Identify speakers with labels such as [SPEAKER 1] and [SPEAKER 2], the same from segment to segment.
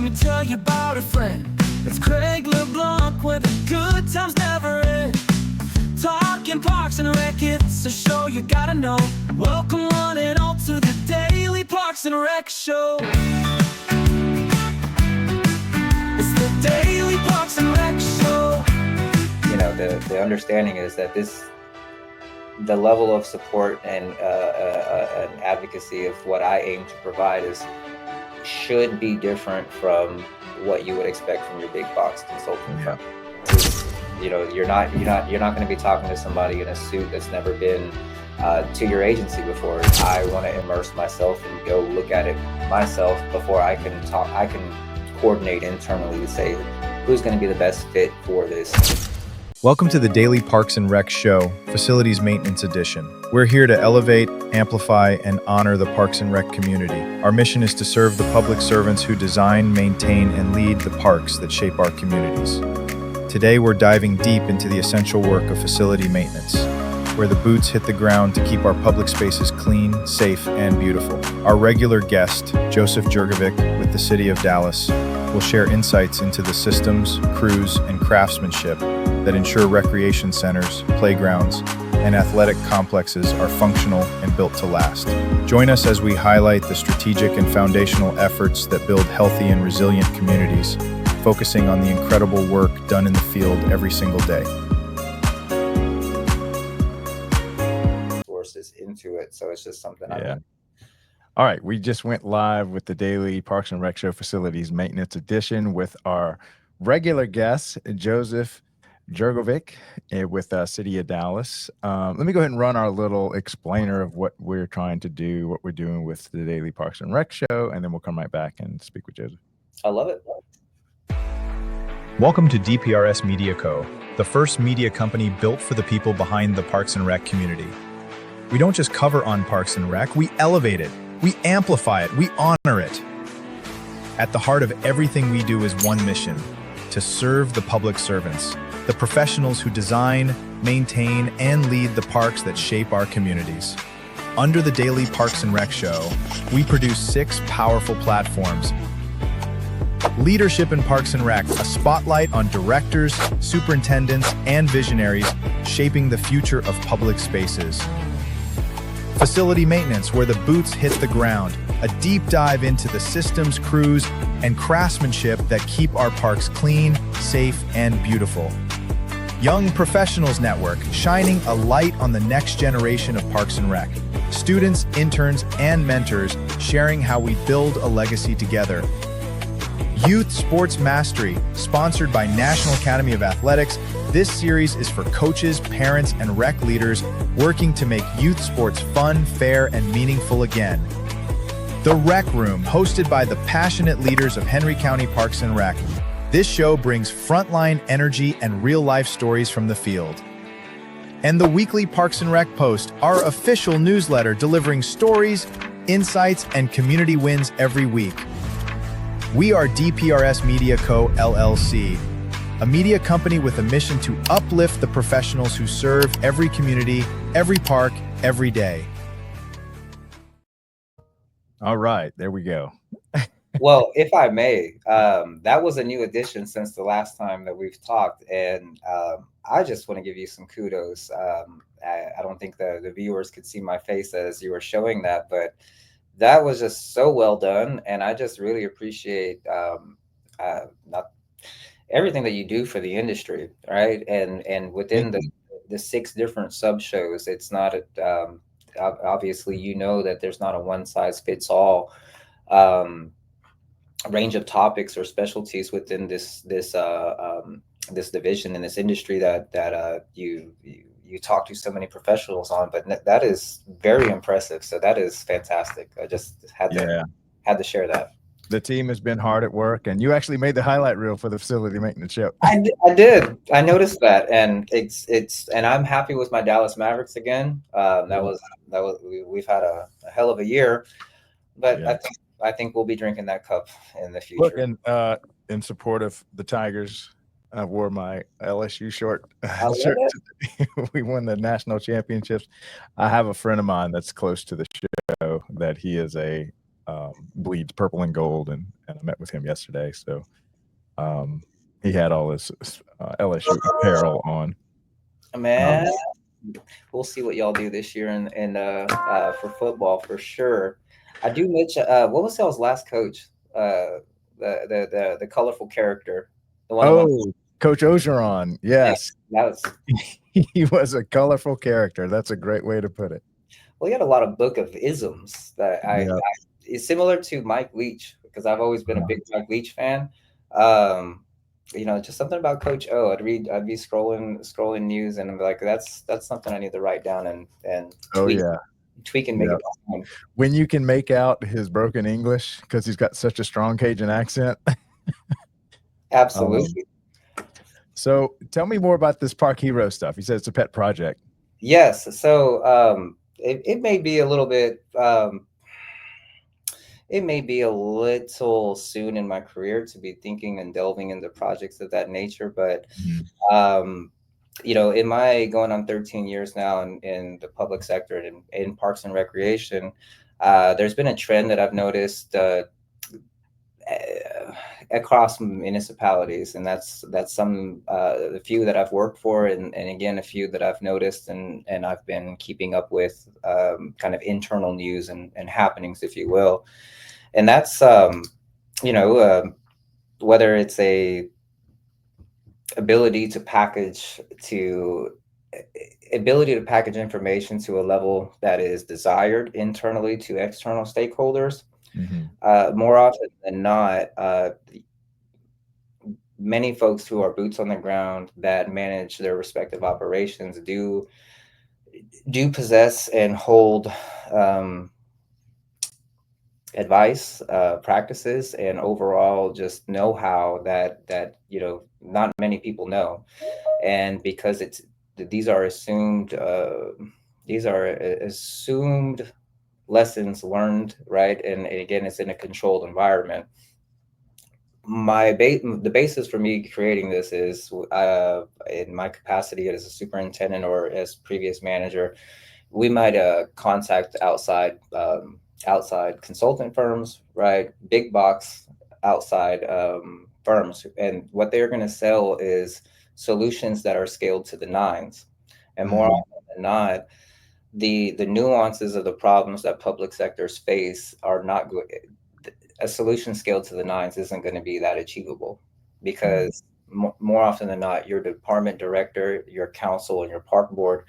[SPEAKER 1] me tell you about a friend. It's Craig LeBlanc where the good times never end. Talking Parks and Rec, it's a show you gotta know. Welcome one and all to the Daily Parks and Rec Show. It's the Daily Parks and Rec Show.
[SPEAKER 2] You know, the understanding is that the level of support and advocacy of what I aim to provide should be different from what you would expect from your big box consulting firm. You know, you're not going to be talking to somebody in a suit that's never been to your agency before. I want to immerse myself and go look at it myself before I can talk. I can coordinate internally to say who's going to be the best fit for this.
[SPEAKER 3] Welcome to the Daily Parks and Rec Show, Facilities Maintenance Edition. We're here to elevate, amplify, and honor the Parks and Rec community. Our mission is to serve the public servants who design, maintain, and lead the parks that shape our communities. Today, we're diving deep into the essential work of facility maintenance, where the boots hit the ground to keep our public spaces clean, safe, and beautiful. Our regular guest, Joseph Jergovic with the City of Dallas, will share insights into the systems, crews, and craftsmanship that ensure recreation centers, playgrounds, and athletic complexes are functional and built to last. Join us as we highlight the strategic and foundational efforts that build healthy and resilient communities, focusing on the incredible work done in the field every single day.
[SPEAKER 2] Forces into it, so it's just something
[SPEAKER 4] All right, we just went live with the Daily Parks and Rec Show Facilities Maintenance Edition with our regular guest, Joseph Jergovic with City of Dallas. Let me go ahead and run our little explainer of what we're trying to do, what we're doing with the Daily Parks and Rec Show, and then we'll come right back and speak with Joseph.
[SPEAKER 2] I love it.
[SPEAKER 3] Welcome to DPRS Media Co., the first media company built for the people behind the Parks and Rec community. We don't just cover on Parks and Rec, we elevate it, we amplify it, we honor it. At the heart of everything we do is one mission: to serve the public servants, the professionals who design, maintain, and lead the parks that shape our communities. Under the Daily Parks and Rec Show, we produce 6 powerful platforms. Leadership in Parks and Rec, a spotlight on directors, superintendents, and visionaries shaping the future of public spaces. Facility maintenance, where the boots hit the ground, a deep dive into the systems, crews, and craftsmanship that keep our parks clean, safe, and beautiful. Young Professionals Network, shining a light on the next generation of Parks and Rec. Students, interns, and mentors sharing how we build a legacy together. Youth Sports Mastery, sponsored by National Academy of Athletics. This series is for coaches, parents, and rec leaders working to make youth sports fun, fair, and meaningful again. The Rec Room, hosted by the passionate leaders of Henry County Parks and Rec. This show brings frontline energy and real-life stories from the field. And the weekly Parks and Rec Post, our official newsletter delivering stories, insights, and community wins every week. We are DPRS Media Co., LLC, a media company with a mission to uplift the professionals who serve every community, every park, every day.
[SPEAKER 4] All right, there we go.
[SPEAKER 2] Well, if I may, that was a new addition since the last time that we've talked, and I just want to give you some kudos. I don't think the viewers could see my face as you were showing that, but that was just so well done, and I just really appreciate not everything that you do for the industry, right? And within the 6 different sub shows, it's not obviously you know that there's not a one size fits all range of topics or specialties within this division in this industry that you talk to so many professionals on, but that is very impressive. So that is fantastic. I just had to share that.
[SPEAKER 4] The team has been hard at work, and you actually made the highlight reel for the facility maintenance show.
[SPEAKER 2] I did. I noticed that, and and I'm happy with my Dallas Mavericks again. We've had a hell of a year, but I think we'll be drinking that cup in the future.
[SPEAKER 4] Look, and in support of the Tigers, I wore my LSU shirt today. We won the national championships. I have a friend of mine that's close to the show that he is a bleeds purple and gold, and I met with him yesterday. So he had all his LSU apparel on.
[SPEAKER 2] Man, we'll see what y'all do this year for football for sure. I do mention what was y'all's last coach? The colorful character, the one that went.
[SPEAKER 4] Oh, Coach Ogeron. Yes.
[SPEAKER 2] That was.
[SPEAKER 4] He was a colorful character. That's a great way to put it.
[SPEAKER 2] Well, he had a lot of book of isms that it's similar to Mike Leach, because I've always been a big Mike Leach fan. Just something about Coach O. I'd be scrolling news, and I'm like, that's something I need to write down and tweak and make it happen.
[SPEAKER 4] When you can make out his broken English because he's got such a strong Cajun accent.
[SPEAKER 2] Absolutely.
[SPEAKER 4] So tell me more about this Park Hero stuff. You said it's a pet project.
[SPEAKER 2] Yes. So it may be a little bit. It may be a little soon in my career to be thinking and delving into projects of that nature, but in my going on 13 years now in the public sector and in parks and recreation, there's been a trend that I've noticed across municipalities, and that's some the few that I've worked for, and again a few that I've noticed and I've been keeping up with, kind of internal news and happenings, if you will, and that's whether it's a ability to package information to a level that is desired internally to external stakeholders. More often than not, many folks who are boots on the ground that manage their respective operations do possess and hold advice, practices, and overall just know-how that not many people know, and because these are assumed lessons learned, right? And again, it's in a controlled environment. The basis for me creating this is in my capacity as a superintendent or as previous manager, we might contact outside consultant firms, right? Big box outside firms, and what they're going to sell is solutions that are scaled to the nines, and more often than not, the nuances of the problems that public sectors face are not good. A solution scaled to the nines isn't going to be that achievable, because more often than not, your department director, your council, and your park board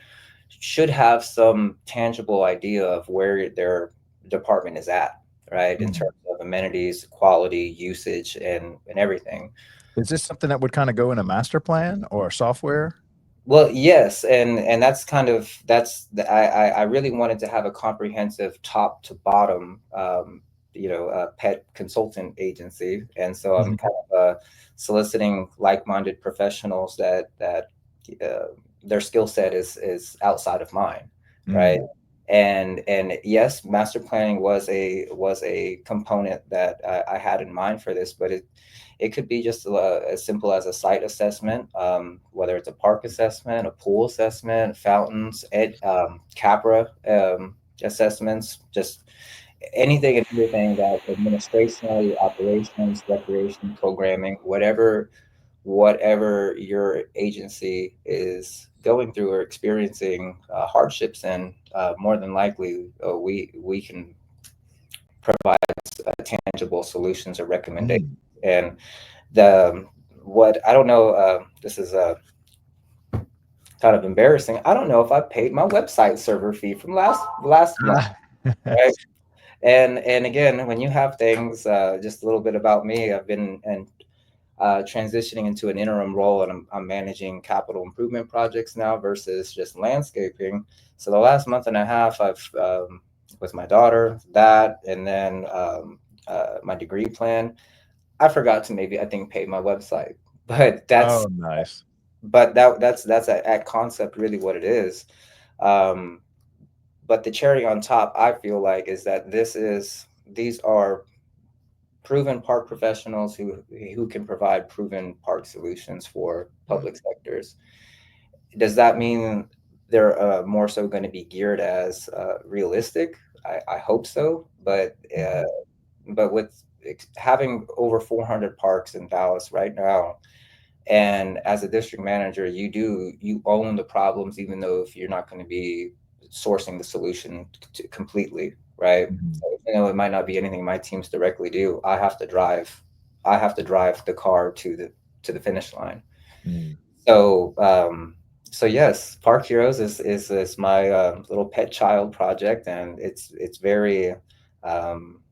[SPEAKER 2] should have some tangible idea of where their department is at, right? In terms of amenities, quality, usage, and everything.
[SPEAKER 4] Is this something that would kind of go in a master plan or software?
[SPEAKER 2] Well, yes, and I really wanted to have a comprehensive top to bottom, pet consultant agency, and so I'm kind of soliciting like-minded professionals that their skill set is outside of mine, right? And yes, master planning was a component that I had in mind for this, but it could be just as simple as a site assessment, whether it's a park assessment, a pool assessment, fountains, CAPRA assessments, just anything and everything that administrationally, operations, recreation, programming, whatever your agency is going through or experiencing hardships in, more than likely we can provide tangible solutions or recommendations. And what I don't know, this is kind of embarrassing. I don't know if I paid my website server fee from last month, right? And again, when you have things, just a little bit about me, I've been transitioning into an interim role, and I'm managing capital improvement projects now versus just landscaping. So the last month and a half, I've with my daughter, and then my degree plan, I forgot to I think pay my website, but that's
[SPEAKER 4] nice.
[SPEAKER 2] But that's at concept really what it is. But the cherry on top, I feel like, is that these are proven park professionals who can provide proven park solutions for public sectors. Does that mean they're more so going to be geared as realistic. I hope so, but with having over 400 parks in Dallas right now, and as a district manager, you own the problems, even though if you're not going to be sourcing the solution completely, right?
[SPEAKER 4] Mhm.
[SPEAKER 2] So, it might not be anything my teams directly do. I have to drive the car to the finish line.
[SPEAKER 4] Mm.
[SPEAKER 2] So, so yes, Park Heroes is my little pet child project, and um,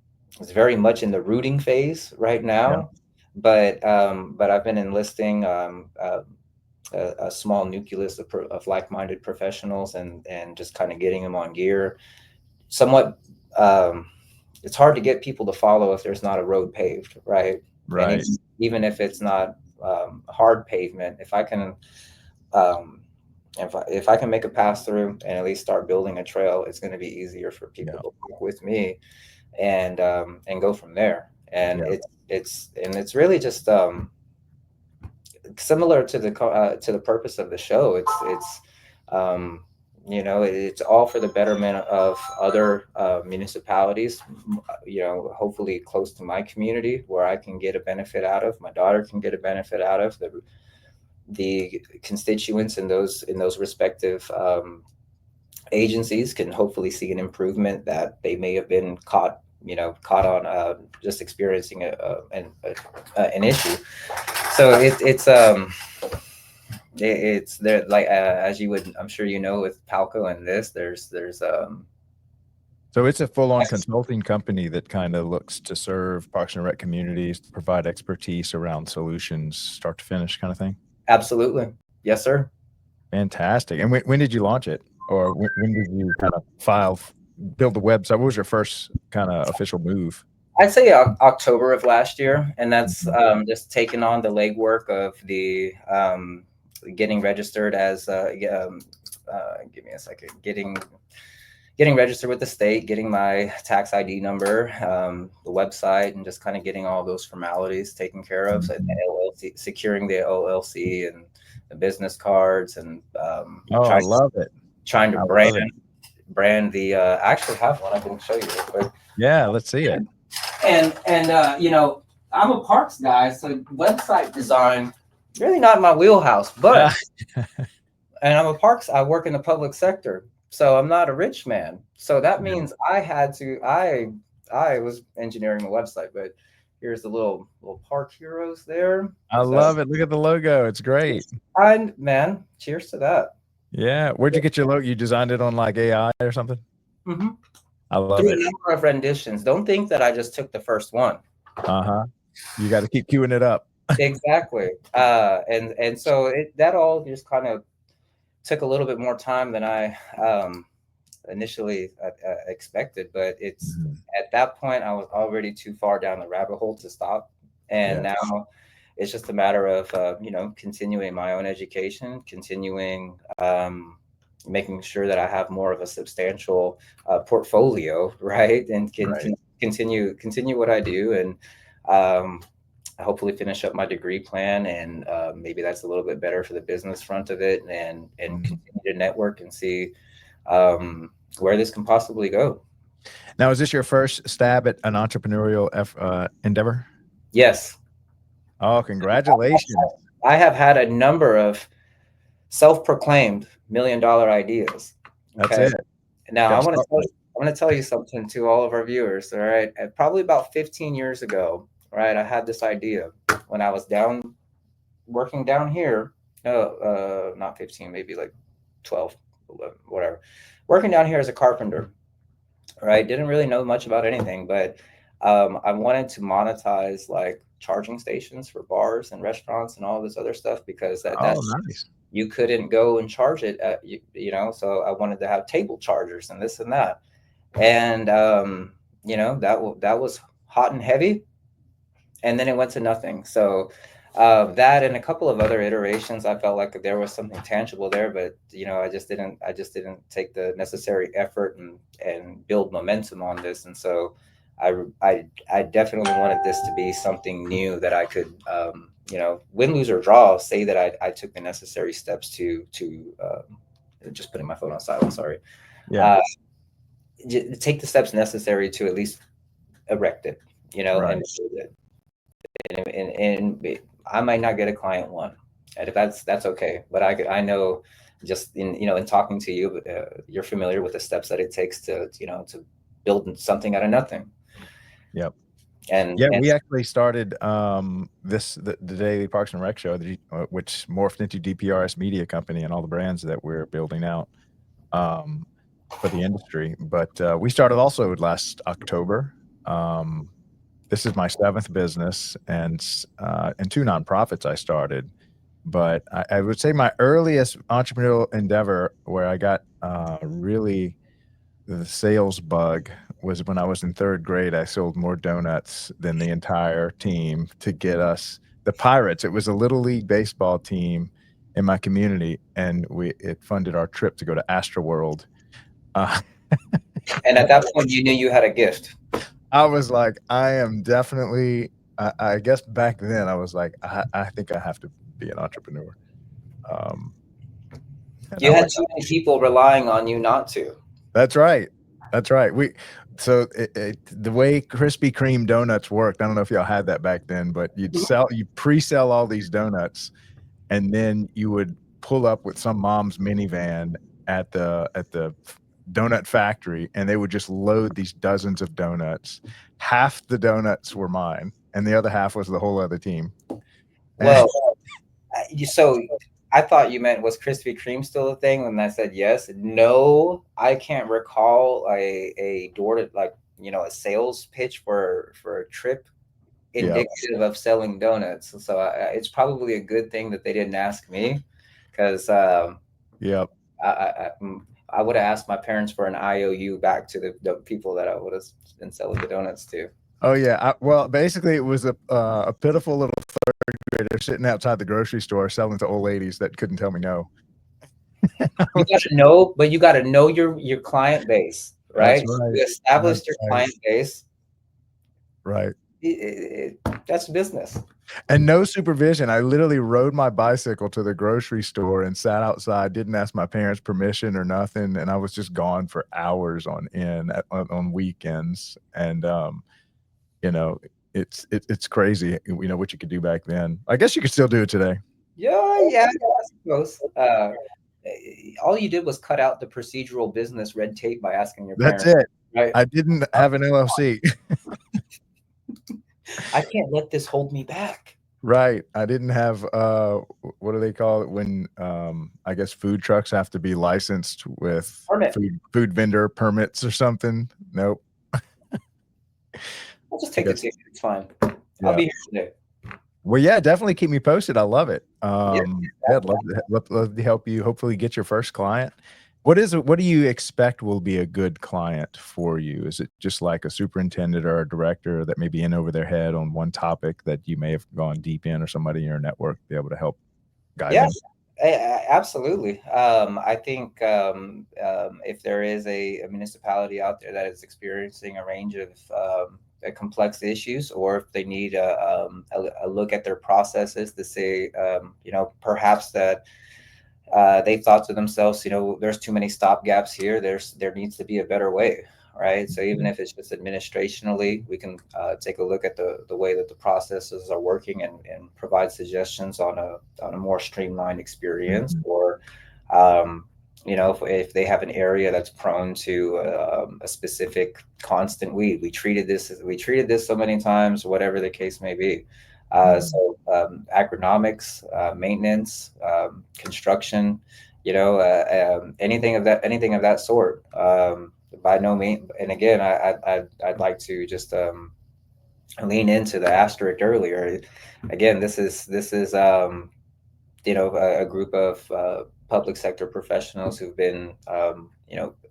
[SPEAKER 2] it's very much in the rooting phase right
[SPEAKER 4] Yeah.
[SPEAKER 2] now. But I've been enlisting a small nucleus of like-minded professionals, and just kind of getting them on gear. Somewhat, it's hard to get people to follow if there's not a road paved, right? And
[SPEAKER 4] Right.
[SPEAKER 2] even if it's not hard pavement, if I can um, if I can make a pass through and at least start building a trail, it's going to be easier for people
[SPEAKER 4] Yeah.
[SPEAKER 2] to work with me, and go from there. And
[SPEAKER 4] Yeah.
[SPEAKER 2] it's really just similar to the purpose of the show. Um, it's all for the betterment of other municipalities. Hopefully close to my community, where I can get a benefit out of. My daughter can get a benefit out of the constituents in those respective agencies can hopefully see an improvement that they may have been caught on just experiencing an issue. So it's there, like as you would, I'm sure with Palco and this, there's
[SPEAKER 4] So it's a full-on consulting company that kind of looks to serve Parks and Rec communities, to provide expertise around solutions, start to finish kind of thing.
[SPEAKER 2] absolutely, yes, sir.
[SPEAKER 4] Fantastic. And when did you launch it? Or when did you kind of build the website? What was your first kind of official move?
[SPEAKER 2] I'd say October of last year, and that's
[SPEAKER 4] Mhm.
[SPEAKER 2] just taking on the legwork of the getting registered as give me a second, getting registered with the state, getting my tax ID number, the website, and just kind of getting all those formalities taken care of. So the
[SPEAKER 4] Mhm.
[SPEAKER 2] LLC, securing the LLC and the business cards, and
[SPEAKER 4] Oh, I love it.
[SPEAKER 2] trying to
[SPEAKER 4] I love it.
[SPEAKER 2] brand the. I actually have one. I can show you real quick.
[SPEAKER 4] Yeah, let's see it.
[SPEAKER 2] And I'm a parks guy, so website design really not my wheelhouse. But and I work in the public sector, so I'm not a rich man. So that
[SPEAKER 4] Yeah.
[SPEAKER 2] means I was engineering the website, but here's the little Park Heroes there.
[SPEAKER 4] I love it. Look at the logo. It's great.
[SPEAKER 2] Man, cheers to that.
[SPEAKER 4] Yeah. Where'd you get your logo? You designed it on like AI or something?
[SPEAKER 2] Mm-hmm.
[SPEAKER 4] I love
[SPEAKER 2] Through a
[SPEAKER 4] it.
[SPEAKER 2] number of renditions. Don't think that I just took the first one.
[SPEAKER 4] Uh-huh. You got to keep queuing it up.
[SPEAKER 2] Exactly. And so that all just kind of took a little bit more time than I initially expected, but it's
[SPEAKER 4] Mhm.
[SPEAKER 2] at that point I was already too far down the rabbit hole to stop, and
[SPEAKER 4] Yeah.
[SPEAKER 2] now it's just a matter of continuing my own education, continuing making sure that I have more of a substantial portfolio, right, and
[SPEAKER 4] Right.
[SPEAKER 2] continue what I do, and um, hopefully finish up my degree plan, and maybe that's a little bit better for the business front of it, and
[SPEAKER 4] Mhm.
[SPEAKER 2] continue to network and see where this can possibly go.
[SPEAKER 4] Now, is this your first stab at an entrepreneurial endeavor?
[SPEAKER 2] Yes,
[SPEAKER 4] Oh, congratulations.
[SPEAKER 2] I have had a number of self-proclaimed $1 million ideas.
[SPEAKER 4] That's
[SPEAKER 2] Okay,
[SPEAKER 4] it.
[SPEAKER 2] now
[SPEAKER 4] Got to start with it.
[SPEAKER 2] I'm going to tell you something to all of our viewers. All right, probably about 15 years ago, right, I had this idea when I was working down here. Not 15, maybe like 12, 11, whatever. Working down here as a carpenter, right? Didn't really know much about anything, but I wanted to monetize like charging stations for bars and restaurants and all this other stuff, because
[SPEAKER 4] Oh, nice.
[SPEAKER 2] you couldn't go and charge it so I wanted to have table chargers and this and that. And that was hot and heavy, and then it went to nothing. So that and a couple of other iterations, I felt like there was something tangible there, but I just didn't take the necessary effort and build momentum on this. And so I definitely wanted this to be something new that I could win, lose or draw, say that I took the necessary steps to just putting my phone on silent. Sorry.
[SPEAKER 4] Yeah.
[SPEAKER 2] Take the steps necessary to at least erect it,
[SPEAKER 4] Right.
[SPEAKER 2] and I might not get a client one, and if that's okay. But I know, just in talking to you, you're familiar with the steps that it takes to build something out of nothing.
[SPEAKER 4] Yep.
[SPEAKER 2] And
[SPEAKER 4] Yeah, we actually started the Daily Parks and Rec show, which morphed into DPRS Media Company and all the brands that we're building out for the industry. But we started also last October. This is my 7th business and 2 nonprofits I started. But I would say my earliest entrepreneurial endeavor where I got really the sales bug was when I was in 3rd grade. I sold more donuts than the entire team to get us the Pirates. It was a little league baseball team in my community, and it funded our trip to go to Astroworld.
[SPEAKER 2] and at that point, you knew you had a gift.
[SPEAKER 4] I was like, I am definitely. I guess back then I was like, I think I have to be an entrepreneur.
[SPEAKER 2] You had too many people relying on you not to.
[SPEAKER 4] That's right. That's right. So the way Krispy Kreme donuts worked, I don't know if y'all had that back then, but you pre-sell all these donuts, and then you would pull up with some mom's minivan at the donut factory, and they would just load these dozens of donuts. Half the donuts were mine, and the other half was the whole other team.
[SPEAKER 2] Well, so I thought you meant, was Krispy Kreme still a thing? When I said yes, no, I can't recall a door to a sales pitch for a trip indicative of selling donuts. So it's probably a good thing that they didn't ask me, because I would have asked my parents for an IOU back to the people that I would have been selling the donuts to.
[SPEAKER 4] Oh yeah. Well, basically, it was a pitiful little 3rd grader sitting outside the grocery store selling to old ladies that couldn't tell me no.
[SPEAKER 2] You got to know, but you got to know your client base, right?
[SPEAKER 4] That's right.
[SPEAKER 2] You established your client base,
[SPEAKER 4] right?
[SPEAKER 2] That's business.
[SPEAKER 4] And no supervision. I literally rode my bicycle to the grocery store and sat outside, didn't ask my parents permission or nothing, and I was just gone for hours on end on weekends. And it's crazy, what you could do back then. I guess you could still do it today.
[SPEAKER 2] Yeah, I suppose. All you did was cut out the procedural business red tape by asking your parents.
[SPEAKER 4] That's it.
[SPEAKER 2] Right?
[SPEAKER 4] I didn't have an LLC.
[SPEAKER 2] I can't let this hold me back.
[SPEAKER 4] Right. I didn't have what do they call it when I guess food trucks have to be licensed with food vendor permits or something? Nope.
[SPEAKER 2] I'll just take the ticket. It's fine. I'll be here today.
[SPEAKER 4] Well, yeah, definitely keep me posted. I love it. I'd love to help you hopefully get your first client. What do you expect will be a good client for you? Is it just like a superintendent or a director that may be in over their head on one topic that you may have gone deep in, or somebody in your network be able to help guide them?
[SPEAKER 2] Absolutely. I think if there is a municipality out there that is experiencing a range of complex issues, or if they need a look at their processes to say, perhaps that they thought to themselves, there's too many stop gaps here. There needs to be a better way, right? So even if it's just administrationally, we can take a look at the way that the processes are working and provide suggestions on a more streamlined experience. Or if they have an area that's prone to a specific constant weed, we treated this so many times, whatever the case may be. So agronomics, maintenance, construction, anything of that sort. By no means. And again, I'd like to just lean into the asterisk earlier. Again, this is a group of public sector professionals who've been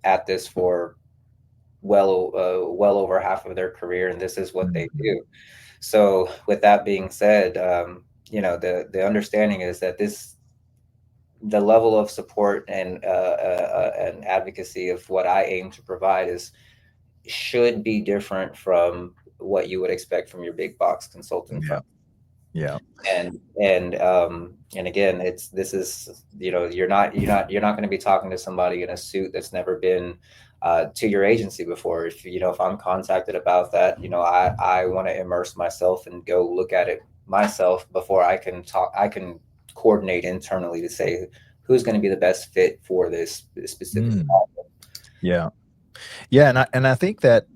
[SPEAKER 2] at this for well over half of their career, and this is what they do. So with that being said, the understanding is that the level of support and advocacy of what I aim to provide should be different from what you would expect from your big box consulting firm.
[SPEAKER 4] Yeah.
[SPEAKER 2] And again, this is, you're not going to be talking to somebody in a suit that's never been to your agency before. If I'm contacted about that, I want to immerse myself and go look at it myself before I can coordinate internally to say who's going to be the best fit for this specific
[SPEAKER 4] Mm.
[SPEAKER 2] problem.
[SPEAKER 4] Yeah. Yeah, and I think that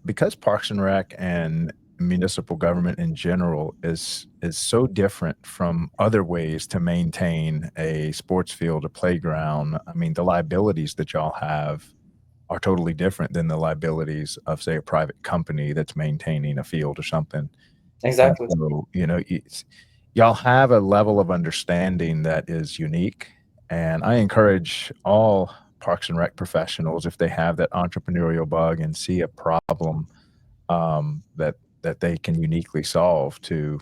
[SPEAKER 4] because Parks and Rec and municipal government in general is so different from other ways to maintain a sports field, a playground. I mean, the liabilities that y'all have are totally different than the liabilities of, say, a private company that's maintaining a field or something. And
[SPEAKER 2] Exactly.
[SPEAKER 4] so, y'all have a level of understanding that is unique. And I encourage all Parks and Rec professionals, if they have that entrepreneurial bug and see a problem that they can uniquely solve, to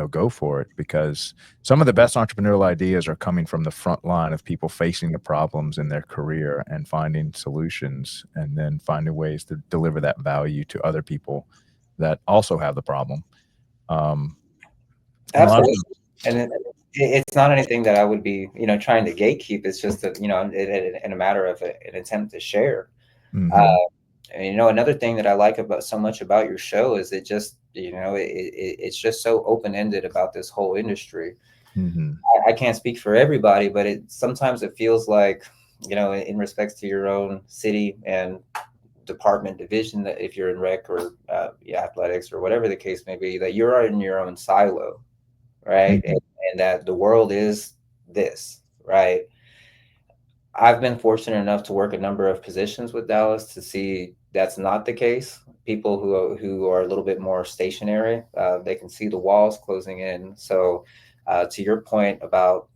[SPEAKER 4] go for it, because some of the best entrepreneurial ideas are coming from the front line of people facing the problems in their career and finding solutions, and then finding ways to deliver that value to other people that also have the problem. Um, and a lot of
[SPEAKER 2] Absolutely. And it's not anything that I would be, trying to gatekeep. It's just that, in a matter of an attempt to share. Uh,
[SPEAKER 4] Mhm,
[SPEAKER 2] and, another thing that I like about so much about your show is it just, it's just so open ended about this whole industry.
[SPEAKER 4] mhm,
[SPEAKER 2] I can't speak for everybody, but sometimes it feels like, in respects to your own city and department division, that if you're in rec or athletics or whatever the case may be, that you're in your own silo, right?
[SPEAKER 4] mhm,
[SPEAKER 2] And that the world is this, right? I've been fortunate enough to work a number of positions with Dallas to see that's not the case. People who are a little bit more stationary, they can see the walls closing in. So, to your point about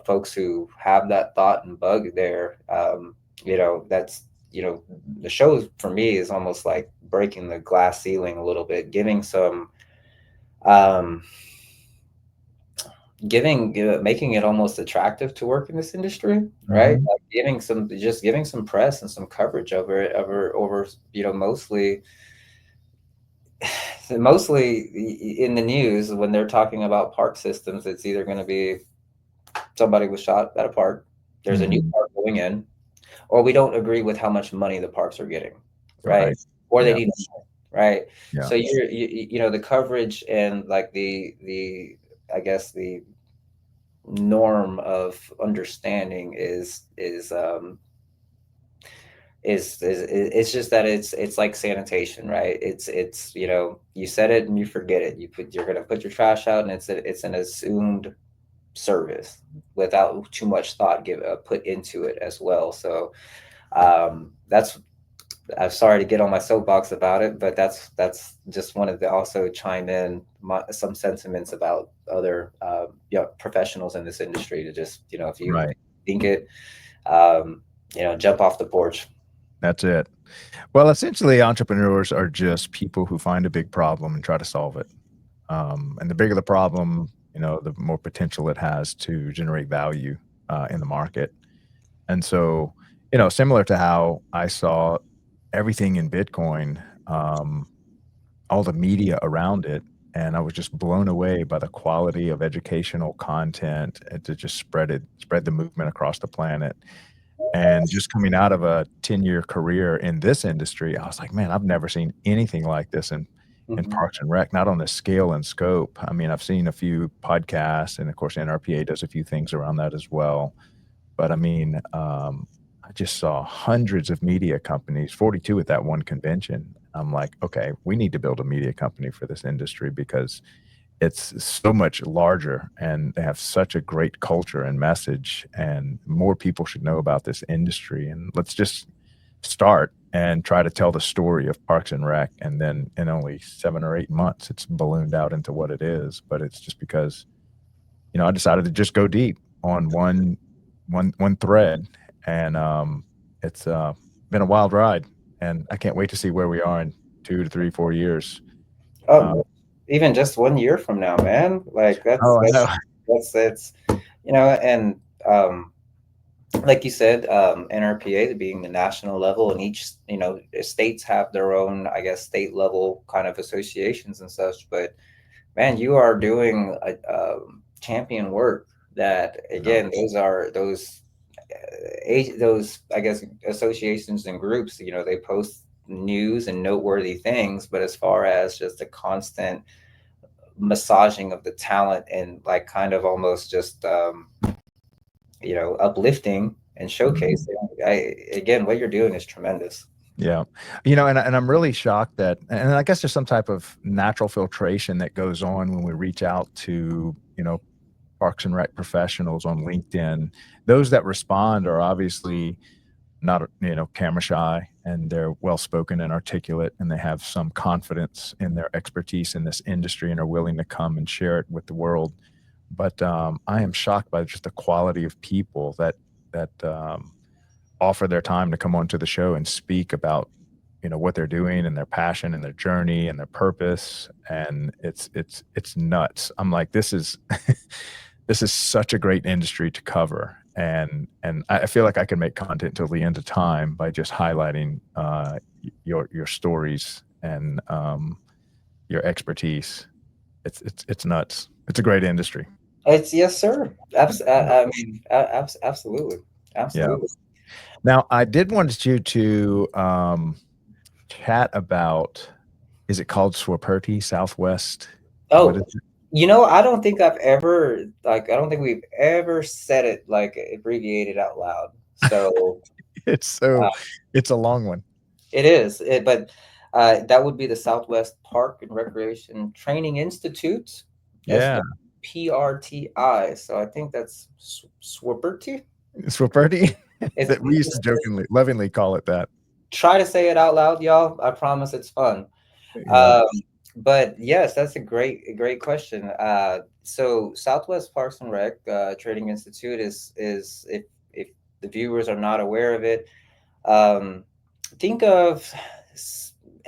[SPEAKER 2] folks who have that thought and bug there, that's the show for me is almost like breaking the glass ceiling a little bit, um, making it almost attractive to work in this industry, right?
[SPEAKER 4] mhm.
[SPEAKER 2] Like giving some press and some coverage over it, over mostly in the news when they're talking about park systems. It's either going to be somebody was shot at a park, there's a new
[SPEAKER 4] Mhm.
[SPEAKER 2] park going in, or we don't agree with how much money the parks are getting, right?
[SPEAKER 4] Right.
[SPEAKER 2] Or they
[SPEAKER 4] Yeah,
[SPEAKER 2] need more, right?
[SPEAKER 4] yeah.
[SPEAKER 2] So the coverage and like the I guess the norm of understanding is it's just that it's like sanitation, right? It's you said it and you forget it. You're gonna put your trash out, and it's an assumed service without too much thought put into it as well. So that's I'm sorry to get on my soapbox about it, but that's just wanted to also chime in some sentiments about other professionals in this industry to just if you
[SPEAKER 4] Right.
[SPEAKER 2] think it, um, jump off the porch.
[SPEAKER 4] That's it. Well, essentially, entrepreneurs are just people who find a big problem and try to solve it. And the bigger the problem, the more potential it has to generate value in the market. And so, similar to how I saw everything in Bitcoin, all the media around it, and I was just blown away by the quality of educational content, and to just spread the movement across the planet. And just coming out of a 10-year career in this industry, I was like, "Man, I've never seen anything like this in
[SPEAKER 2] Mhm.
[SPEAKER 4] Parks and Rec, not on the scale and scope." I mean, I've seen a few podcasts, and of course, NRPA does a few things around that as well. But I mean, I just saw hundreds of media companies, 42 at that one convention. I'm like, "Okay, we need to build a media company for this industry, because it's so much larger, and they have such a great culture and message, and more people should know about this industry. And let's just start and try to tell the story of Parks and Rec." And then in only 7 or 8 months, it's ballooned out into what it is. But it's just because, I decided to just go deep on one thread, and it's been a wild ride, and I can't wait to see where we are in 2 to 3, 4 years. Um,
[SPEAKER 2] Oh, even just 1 year from now, man. Like
[SPEAKER 4] oh, I know.
[SPEAKER 2] that's and like you said, NRPA being the national level, and each states have their own, I guess, state level kind of associations and such. But man, you are doing champion work. That
[SPEAKER 4] No.
[SPEAKER 2] again, those I guess associations and groups. They post news and noteworthy things, but as far as just a constant massaging of the talent and like kind of almost just uplifting and
[SPEAKER 4] Mhm.
[SPEAKER 2] showcasing. Again, what you're doing is tremendous.
[SPEAKER 4] Yeah. And I'm really shocked that, and I guess there's some type of natural filtration that goes on when we reach out to, Parks and Rec professionals on LinkedIn. Those that respond are obviously not, camera shy, and they're well spoken and articulate, and they have some confidence in their expertise in this industry and are willing to come and share it with the world. But I am shocked by just the quality of people that offer their time to come onto the show and speak about, what they're doing and their passion and their journey and their purpose. And it's nuts. I'm like, this is this is such a great industry to cover. And I feel like I can make content till the end of time by just highlighting your stories and your expertise. It's nuts. It's a great industry.
[SPEAKER 2] It's yes, sir. I mean, absolutely,
[SPEAKER 4] Yeah.
[SPEAKER 2] absolutely.
[SPEAKER 4] Now, I did want you to chat about, is it called SWPRTI, Southwest? What
[SPEAKER 2] Oh,
[SPEAKER 4] is it?
[SPEAKER 2] I don't think I don't think we've ever said it like abbreviated out loud. So
[SPEAKER 4] It's
[SPEAKER 2] uh,
[SPEAKER 4] so, it's a long one.
[SPEAKER 2] but that would be the Southwest Park and Recreation Training Institute,
[SPEAKER 4] Yeah.
[SPEAKER 2] SWPRTI. So I think that's SWPRTI.
[SPEAKER 4] SWPRTI.
[SPEAKER 2] It's,
[SPEAKER 4] That we used to jokingly, lovingly call it that.
[SPEAKER 2] try to say it out loud, y'all. I promise it's fun.
[SPEAKER 4] Yeah.
[SPEAKER 2] Um, but yes, that's a great question. So Southwest Parks and Rec Training Institute is if the viewers are not aware of it, um, think of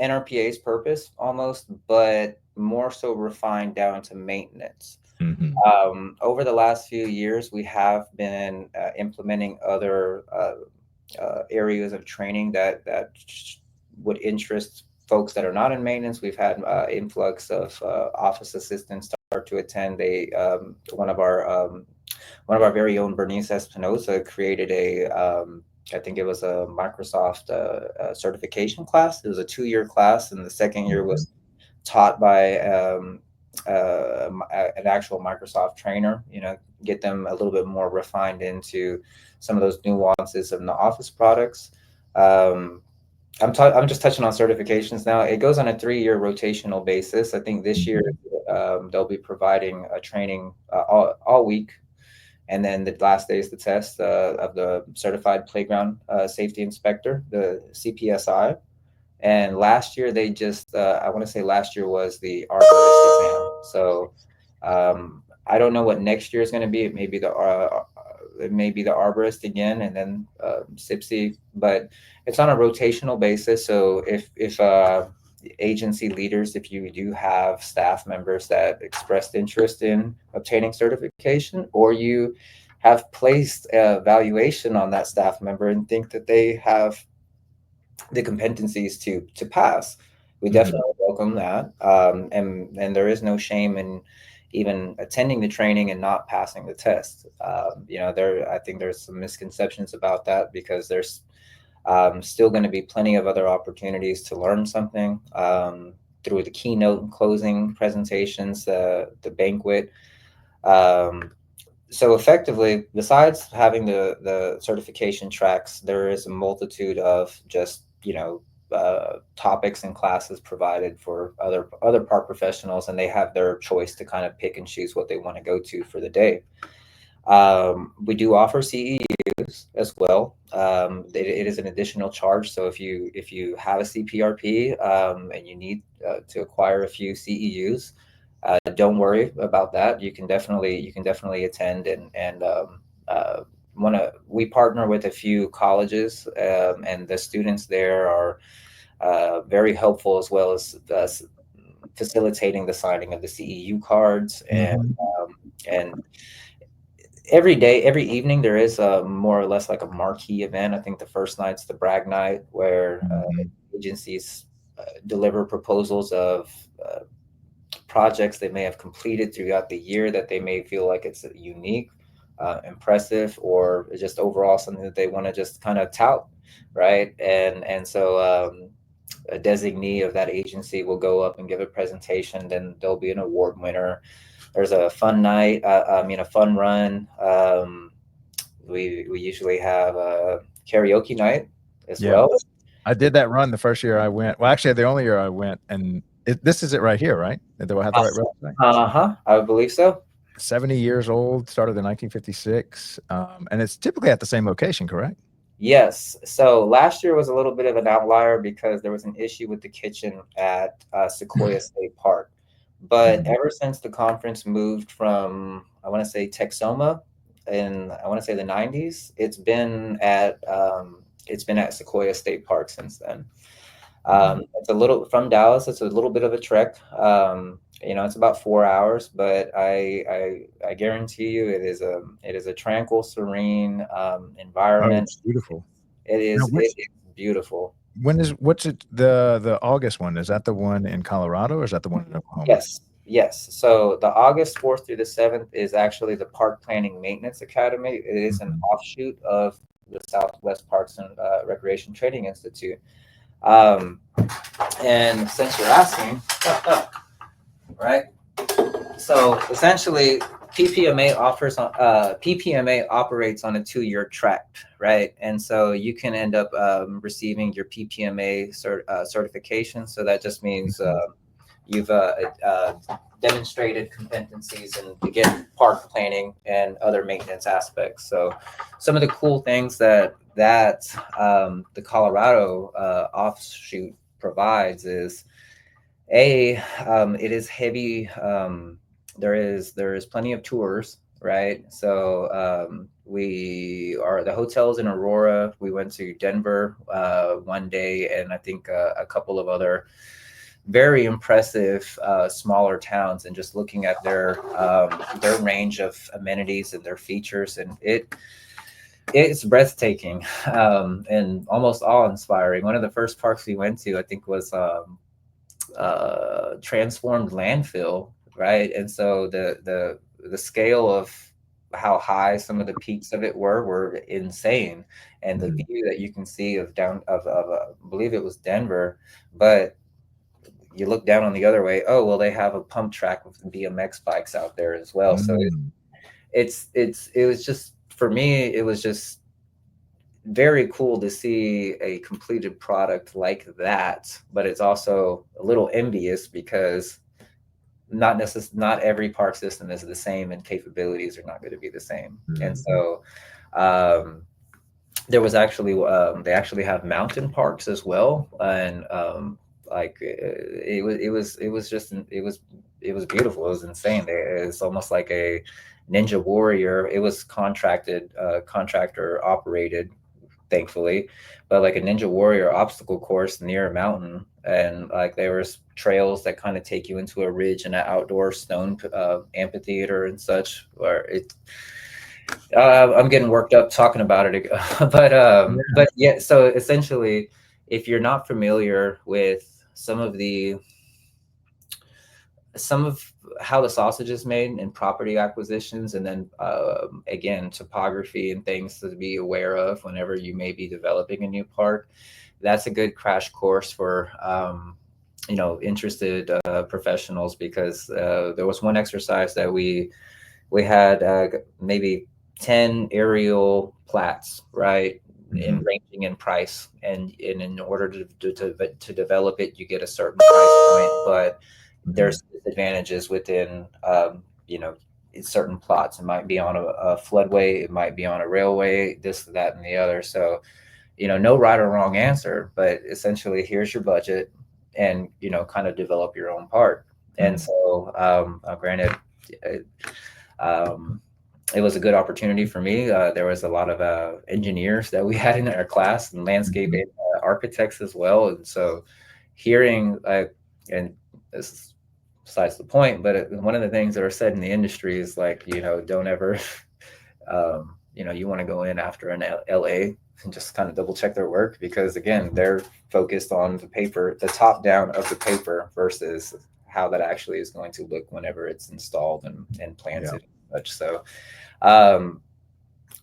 [SPEAKER 2] NRPA's purpose almost, but more so refined down to maintenance.
[SPEAKER 4] Hmm.
[SPEAKER 2] Over the last few years, we have been implementing other areas of training that would interest folks that are not in maintenance. We've had influx of office assistants start to attend. One of our very own Bernice Espinosa created I think it was a Microsoft certification class. It was a 2-year class, and the second year
[SPEAKER 4] Hmm.
[SPEAKER 2] was taught by an actual Microsoft trainer. Get them a little bit more refined into some of those nuances of the Office products. Um, I'm just touching on certifications now. It goes on a 3-year rotational basis. I think this year they'll be providing a training all week, and then the last day is the test of the Certified Playground Safety Inspector, the CPSI. And last year they just, I want to say last year was the arborist exam. So I don't know what next year is going to be. It may be the arborist again, and then SIPSI, but it's on a rotational basis. So if agency leaders, if you do have staff members that expressed interest in obtaining certification, or you have placed a valuation on that staff member and think that they have the competencies to pass, we
[SPEAKER 4] Hmm.
[SPEAKER 2] definitely welcome that. And there is no shame in even attending the training and not passing the test. I think there's some misconceptions about that, because there's still going to be plenty of other opportunities to learn something through the keynote and closing presentations, the banquet. Um, so effectively, besides having the certification tracks, there is a multitude of just topics and classes provided for other park professionals, and they have their choice to kind of pick and choose what they want to go to for the day. We do offer CEUs as well. It is an additional charge. So if you have a CPRP and you need to acquire a few CEUs, don't worry about that. You can definitely attend, uh, we partner with a few colleges, and the students there are very helpful, as well as facilitating the signing of the CEU cards. and
[SPEAKER 4] Hmm.
[SPEAKER 2] um, and every evening there is a more or less like a marquee event. I think the first night's the brag night, where
[SPEAKER 4] Hmm.
[SPEAKER 2] agencies deliver proposals of projects they may have completed throughout the year that they may feel like it's unique, impressive, or just overall something that they want to just kind of tout, right? And so a designee of that agency will go up and give a presentation. Then there'll be an award winner. There's a fun night. A fun run. We usually have a karaoke night as
[SPEAKER 4] Yeah.
[SPEAKER 2] well.
[SPEAKER 4] I did that run the first year I went. Well, actually, the only year I went, and this is it right here, right? Do I have the right website?
[SPEAKER 2] I believe so.
[SPEAKER 4] 70 years old, started in 1956, and it's typically at the same location, correct?
[SPEAKER 2] Yes. So last year was a little bit of an outlier because there was an issue with the kitchen at Sequoia State Park. But ever since the conference moved from, I want to say, Texoma in, I want to say, the 90s, it's been at Sequoia State Park since then. It's a little from Dallas. It's a little bit of a trek. It's about 4 hours, but I guarantee you it is a tranquil, serene environment.
[SPEAKER 4] Oh, it's beautiful.
[SPEAKER 2] It is. It is beautiful.
[SPEAKER 4] What's it the August one? Is that the one in Colorado or is that the one in Oklahoma?
[SPEAKER 2] Yes. So the August 4th through the 7th is actually the Park Planning Maintenance Academy. It is an offshoot of the Southwest Parks and Recreation Training Institute. And since you're asking, right? So essentially, PPMA operates on a 2-year track, right? And so you can end up receiving your PPMA certification. So that just means you've demonstrated competencies in, again, park planning and other maintenance aspects. So some of the cool things that the Colorado offshoot provides is it is heavy. There is plenty of tours, right? So the hotel's in Aurora. We went to Denver one day, and I think a couple of other very impressive smaller towns, and just looking at their range of amenities and their features, and it's breathtaking and almost awe-inspiring. One of the first parks we went to, I think, was transformed landfill, right? And so the scale of how high some of the peaks of it were insane, and the view that you can see of I believe it was Denver, but you look down on the other way. Oh, well, they have a pump track with BMX bikes out there as well. So it was just, for me, it was just very cool to see a completed product like that. But it's also a little envious because not every park system is the same, and capabilities are not going to be the same. And so there was actually they actually have mountain parks as well, and it was beautiful. It was insane. It's almost like a Ninja Warrior. It was contractor operated, thankfully, but like a Ninja Warrior obstacle course near a mountain, and like there was trails that kind of take you into a ridge and an outdoor stone amphitheater and such. Where I'm getting worked up talking about it, but yeah. So essentially, if you're not familiar with some of how the sausage is made and property acquisitions, and then again, topography and things to be aware of whenever you may be developing a new park, that's a good crash course for interested professionals, because there was one exercise that we had maybe 10 aerial plats, right? In ranging in price, and in order to develop it, you get a certain price point, but there's disadvantages within certain plots. It might be on a floodway, it might be on a railway, this, that, and the other. So no right or wrong answer, but essentially here's your budget, and kind of develop your own park. And so granted, it was a good opportunity for me. There was a lot of engineers that we had in our class, and landscape architects as well. And so hearing, and this is besides the point, but one of the things that are said in the industry is like, don't ever, you want to go in after an LA and just kind of double check their work, because again, they're focused on the paper, the top down of the paper, versus how that actually is going to look whenever it's installed and planted and such. So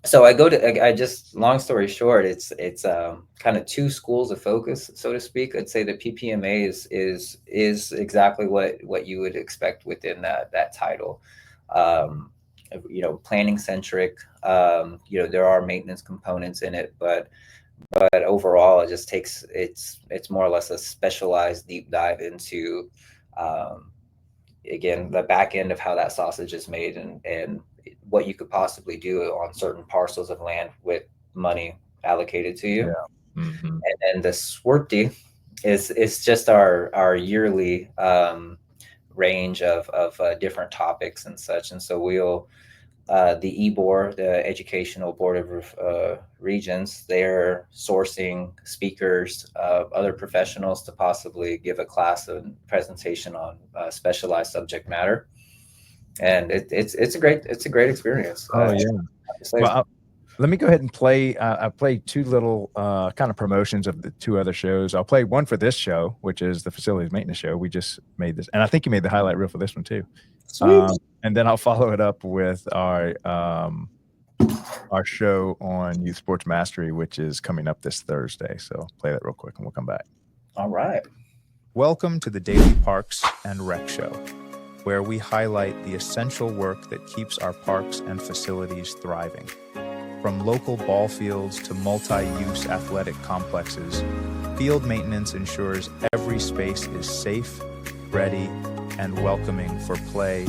[SPEAKER 2] so I just, long story short, it's kind of two schools of focus, so to speak. I'd say the PPMA is exactly what you would expect within that title. Planning centric. There are maintenance components in it, but overall it just takes, it's more or less a specialized deep dive into again, the back end of how that sausage is made, and what you could possibly do on certain parcels of land with money allocated to you. And then the SWPRTI is just our yearly range of different topics and such. And so we'll the EBOR, the Educational Board of Regents, they're sourcing speakers, other professionals to possibly give a class and presentation on specialized subject matter, and it's a great experience.
[SPEAKER 4] Well, let me go ahead and play. I played two little kind of promotions of the two other shows. I'll play one for this show, which is the facilities maintenance show. We just made this, and I think you made the highlight reel for this one too.
[SPEAKER 2] Sweet.
[SPEAKER 4] And then I'll follow it up with our show on youth sports mastery, which is coming up this Thursday. So play that real quick, and we'll come back.
[SPEAKER 2] All right.
[SPEAKER 3] Welcome to the Daily Parks and Rec Show, where we highlight the essential work that keeps our parks and facilities thriving. From local ball fields to multi-use athletic complexes, field maintenance ensures every space is safe, ready, and welcoming for play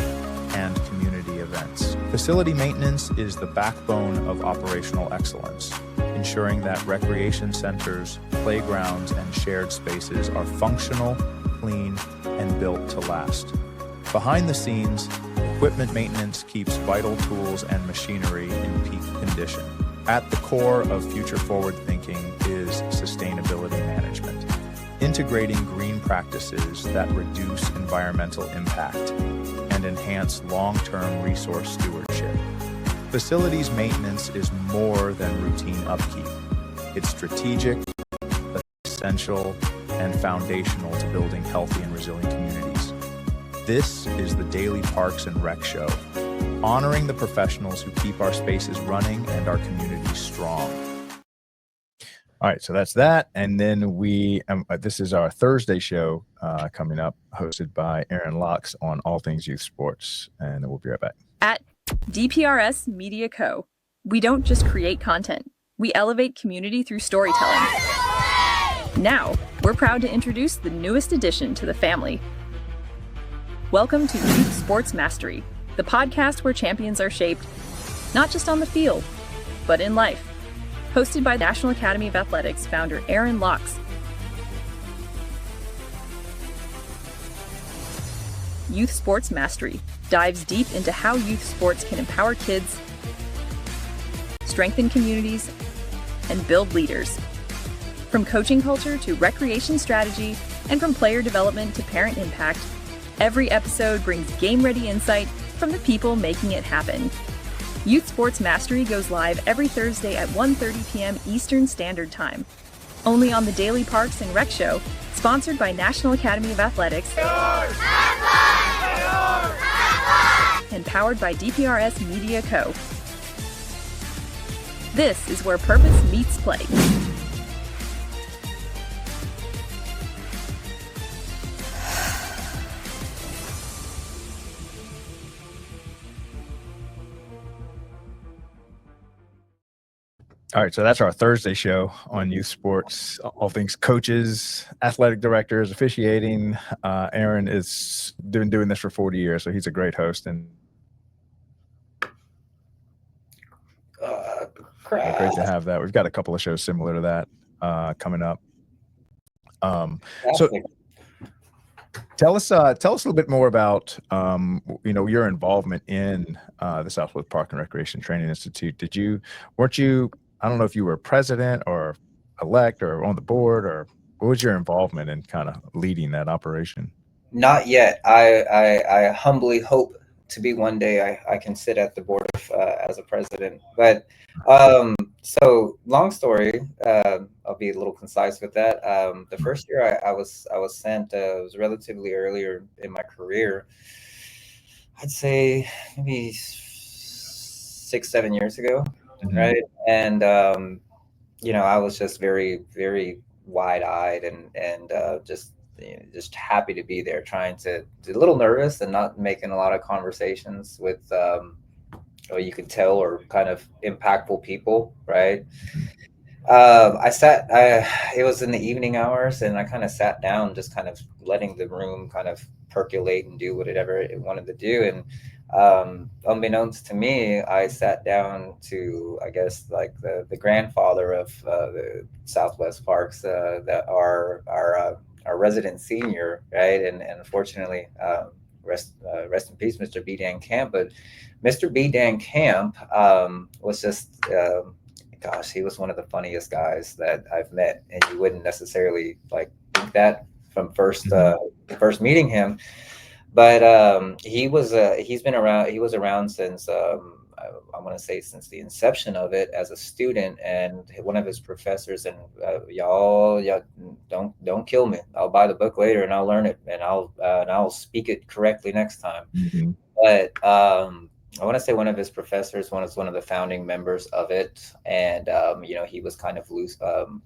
[SPEAKER 3] and community events. Facility maintenance is the backbone of operational excellence, ensuring that recreation centers, playgrounds, and shared spaces are functional, clean, and built to last. Behind the scenes, equipment maintenance keeps vital tools and machinery in peak condition. At the core of future forward thinking is sustainability management, integrating green practices that reduce environmental impact and enhance long-term resource stewardship. Facilities maintenance is more than routine upkeep. It's strategic, essential, and foundational to building healthy and resilient communities. This is the Daily Parks and Rec Show, honoring the professionals who keep our spaces running and our communities strong. All right, so that's that. And then this is our Thursday show coming up, hosted by Aaron Locks on all things youth sports. And then we'll be right back.
[SPEAKER 5] At DPRS Media Co., we don't just create content, we elevate community through storytelling. Now, we're proud to introduce the newest addition to the family. Welcome to Youth Sports Mastery, the podcast where champions are shaped, not just on the field, but in life. Hosted by National Academy of Athletics founder Aaron Locks. Youth Sports Mastery dives deep into how youth sports can empower kids, strengthen communities, and build leaders. From coaching culture to recreation strategy, and from player development to parent impact, every episode brings game-ready insight from the people making it happen. Youth Sports Mastery goes live every Thursday at 1:30 p.m. Eastern Standard Time. Only on the Daily Parks and Rec Show, sponsored by National Academy of Athletics and powered by DPRS Media Co. This is where purpose meets play.
[SPEAKER 4] All right, so that's our Thursday show on youth sports, all things coaches, athletic directors, officiating. Aaron is doing this for 40 years, so he's a great host. And great to have that. We've got a couple of shows similar to that coming up. So tell us a little bit more about your involvement in the Southwest Park and Recreation Training Institute. Weren't you? I don't know if you were president or elect or on the board, or what was your involvement in kind of leading that operation?
[SPEAKER 2] Not yet. I humbly hope to be one day I can sit at the board of, as a president. But so long story, I'll be a little concise with that. The first year I was sent, was relatively earlier in my career. I'd say maybe 6, 7 years ago,
[SPEAKER 4] Mhm.
[SPEAKER 2] right? And you know, I was just very, very wide-eyed and just, you know, just happy to be there, trying to, a little nervous and not making a lot of conversations with, or you could tell, or kind of impactful people, right? It was in the evening hours, and I kind of sat down, just kind of letting the room kind of percolate and do whatever it wanted to do. And unbeknownst to me, I sat down to, I guess, like the grandfather of the Southwest Parks, that our resident senior, right? And unfortunately, rest in peace, Mr. B. Dan Camp. But Mr. B. Dan Camp was just. Gosh, he was one of the funniest guys that I've met, and you wouldn't necessarily like think that from
[SPEAKER 4] Mhm.
[SPEAKER 2] first meeting him. But he's been around. He was around since, I want to say, since the inception of it as a student, and one of his professors. And y'all don't kill me. I'll buy the book later, and I'll learn it, and I'll speak it correctly next time.
[SPEAKER 4] Mhm.
[SPEAKER 2] But I want to say one of his professors was one of the founding members of it, and you know, he was kind of loose,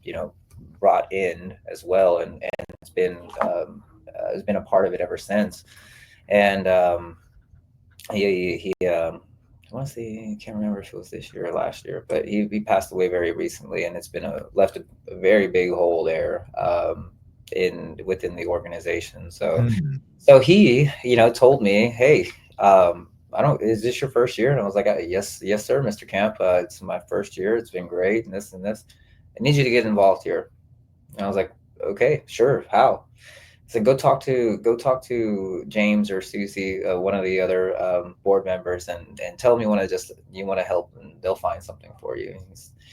[SPEAKER 2] you know, brought in as well, and has been a part of it ever since. And he I want to say, I can't remember if it was this year or last year, but he passed away very recently, and it's been left a very big hole there, in within the organization. So
[SPEAKER 4] Mhm.
[SPEAKER 2] he, you know, told me, hey, I don't, is this your first year? And I was like, yes, yes, sir, Mr. Camp. It's my first year. It's been great. And this and this. I need you to get involved here. And I was like, okay, sure. How? So go talk to James or Susie, one of the other board members, and tell them you want to help, and they'll find something for you.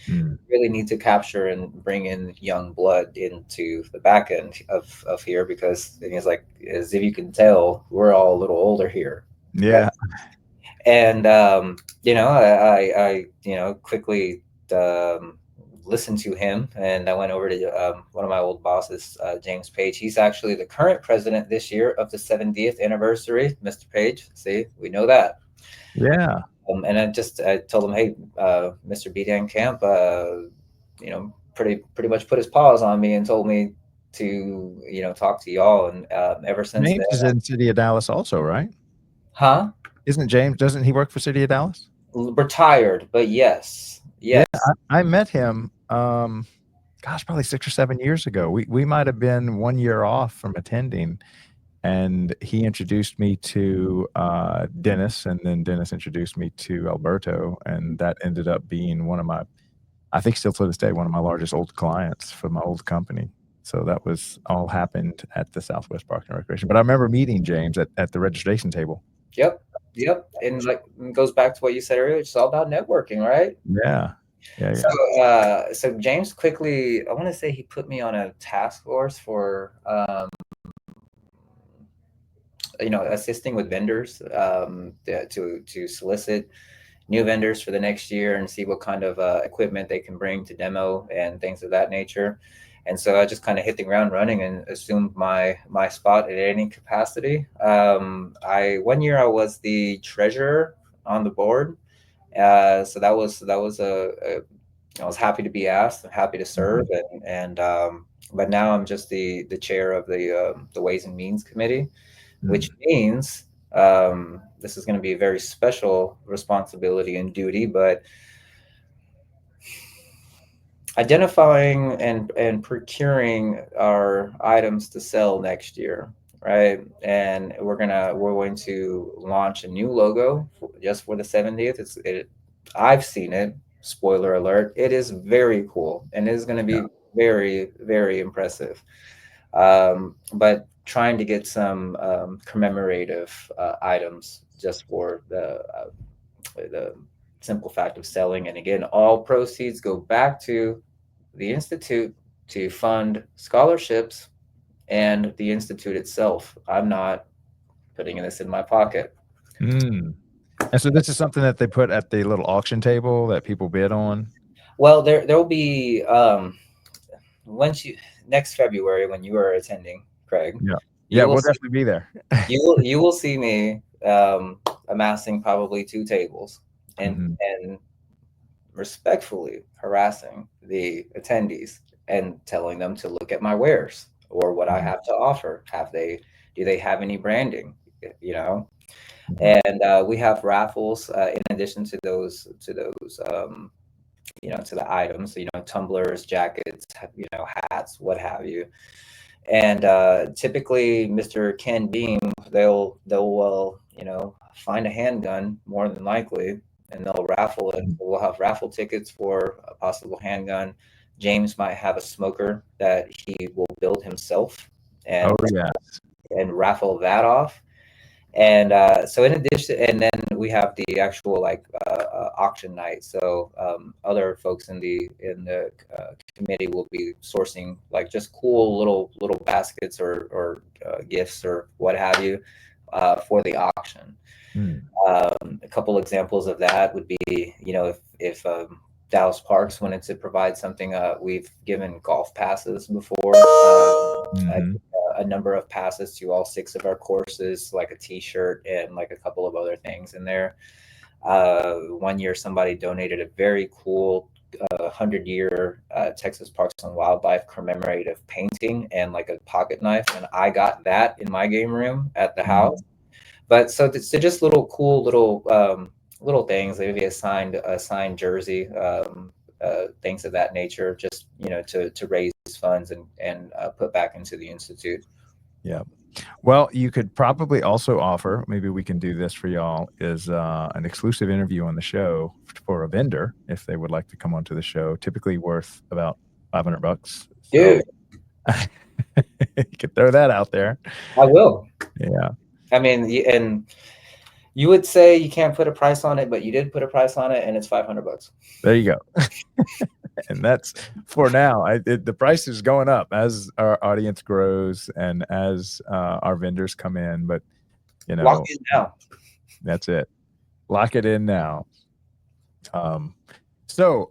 [SPEAKER 4] Mhm.
[SPEAKER 2] Really need to capture and bring in young blood into the back end of here, because he's like, as if you can tell, we're all a little older here, right?
[SPEAKER 4] Yeah.
[SPEAKER 2] And you know, I you know, quickly um, listened to him, and I went over to one of my old bosses, James Page. He's actually the current president this year of the 70th anniversary. Mr. Page, see, we know that.
[SPEAKER 4] Yeah.
[SPEAKER 2] And I told him, hey, Mr. B. Dan Camp, you know, pretty much put his paws on me and told me to, you know, talk to y'all. And ever since then,
[SPEAKER 4] James is in City of Dallas also, right?
[SPEAKER 2] huh?
[SPEAKER 4] Isn't James, doesn't he work for City of Dallas?
[SPEAKER 2] Retired, but yes,
[SPEAKER 4] Yeah,
[SPEAKER 2] yes.
[SPEAKER 4] I met him, gosh, probably 6 or 7 years ago. We might have been 1 year off from attending, and he introduced me to, Dennis, and then Dennis introduced me to Alberto, and that ended up being one of my, I think still to this day, one of my largest old clients for my old company. So that was all happened at the Southwest Park and Recreation. But I remember meeting James at the registration table.
[SPEAKER 2] Yep. Yep. And like, it goes back to what you said earlier. It's all about networking, right?
[SPEAKER 4] Yeah. Yeah,
[SPEAKER 2] So,
[SPEAKER 4] yeah.
[SPEAKER 2] so James quickly, I want to say he put me on a task force for, you know, assisting with vendors, to solicit new vendors for the next year and see what kind of equipment they can bring to demo and things of that nature. And so I just kind of hit the ground running and assumed my spot in any capacity. I One year I was the treasurer on the board, so that was I was happy to be asked, happy to serve,
[SPEAKER 4] Mhm.
[SPEAKER 2] and but now I'm just the chair of the Ways and Means Committee, which
[SPEAKER 4] Mm.
[SPEAKER 2] means this is going to be a very special responsibility and duty, but identifying and procuring our items to sell next year, right? And we're going to launch a new logo just for the 70th. I've seen it. Spoiler alert! It is very cool, and it is going to
[SPEAKER 4] Yeah.
[SPEAKER 2] be very, very impressive. But trying to get some commemorative items just for the simple fact of selling. And again, all proceeds go back to the institute to fund scholarships and the institute itself. I'm not putting this in my pocket.
[SPEAKER 4] Mm. And so this is something that they put at the little auction table that people bid on.
[SPEAKER 2] Well, there will be once you next February when you are attending, Craig,
[SPEAKER 4] Yeah. Yeah,
[SPEAKER 2] you will
[SPEAKER 4] we'll
[SPEAKER 2] see,
[SPEAKER 4] definitely be there.
[SPEAKER 2] you will see me amassing probably 2 tables
[SPEAKER 4] Hmm.
[SPEAKER 2] and respectfully harassing the attendees and telling them to look at my wares or what I
[SPEAKER 4] Hmm.
[SPEAKER 2] have to offer. Do they have any branding? You know,
[SPEAKER 4] Hmm.
[SPEAKER 2] and we have raffles in addition to those to the items, tumblers, jackets, hats, what have you. And typically, Mr. Ken Beam, they'll find a handgun more than likely, and they'll raffle it. We'll have raffle tickets for a possible handgun. James might have a smoker that he will build himself
[SPEAKER 4] Oh,
[SPEAKER 2] and
[SPEAKER 4] yeah.
[SPEAKER 2] raffle that off. And so in addition, and then we have the actual auction night. So other folks in the committee will be sourcing like just cool little baskets or gifts or what have you for the auction.
[SPEAKER 4] Mm.
[SPEAKER 2] A couple examples of that would be, if Dallas Parks wanted to provide something, we've given golf passes before.
[SPEAKER 4] Hmm.
[SPEAKER 2] A number of passes to all 6 of our courses, like a T-shirt and like a couple of other things in there. One year, somebody donated a very cool 100-year Texas Parks and Wildlife commemorative painting and like a pocket knife, and I got that in my game room at the house. But so just little cool little things, maybe a signed jersey, things of that nature, just to raise funds and put back into the institute.
[SPEAKER 4] Yeah. Well, you could probably also offer, maybe we can do this for y'all, is an exclusive interview on the show for a vendor if they would like to come onto the show, typically worth about $500. So
[SPEAKER 2] Dude,
[SPEAKER 4] you could throw that out there.
[SPEAKER 2] I will.
[SPEAKER 4] Yeah.
[SPEAKER 2] I mean, and you would say you can't put a price on it, but you did put a price on it, and it's $500.
[SPEAKER 4] There you go. And that's for now. The price is going up as our audience grows and as our vendors come in. But
[SPEAKER 2] Lock it now.
[SPEAKER 4] that's it. Lock it in now. So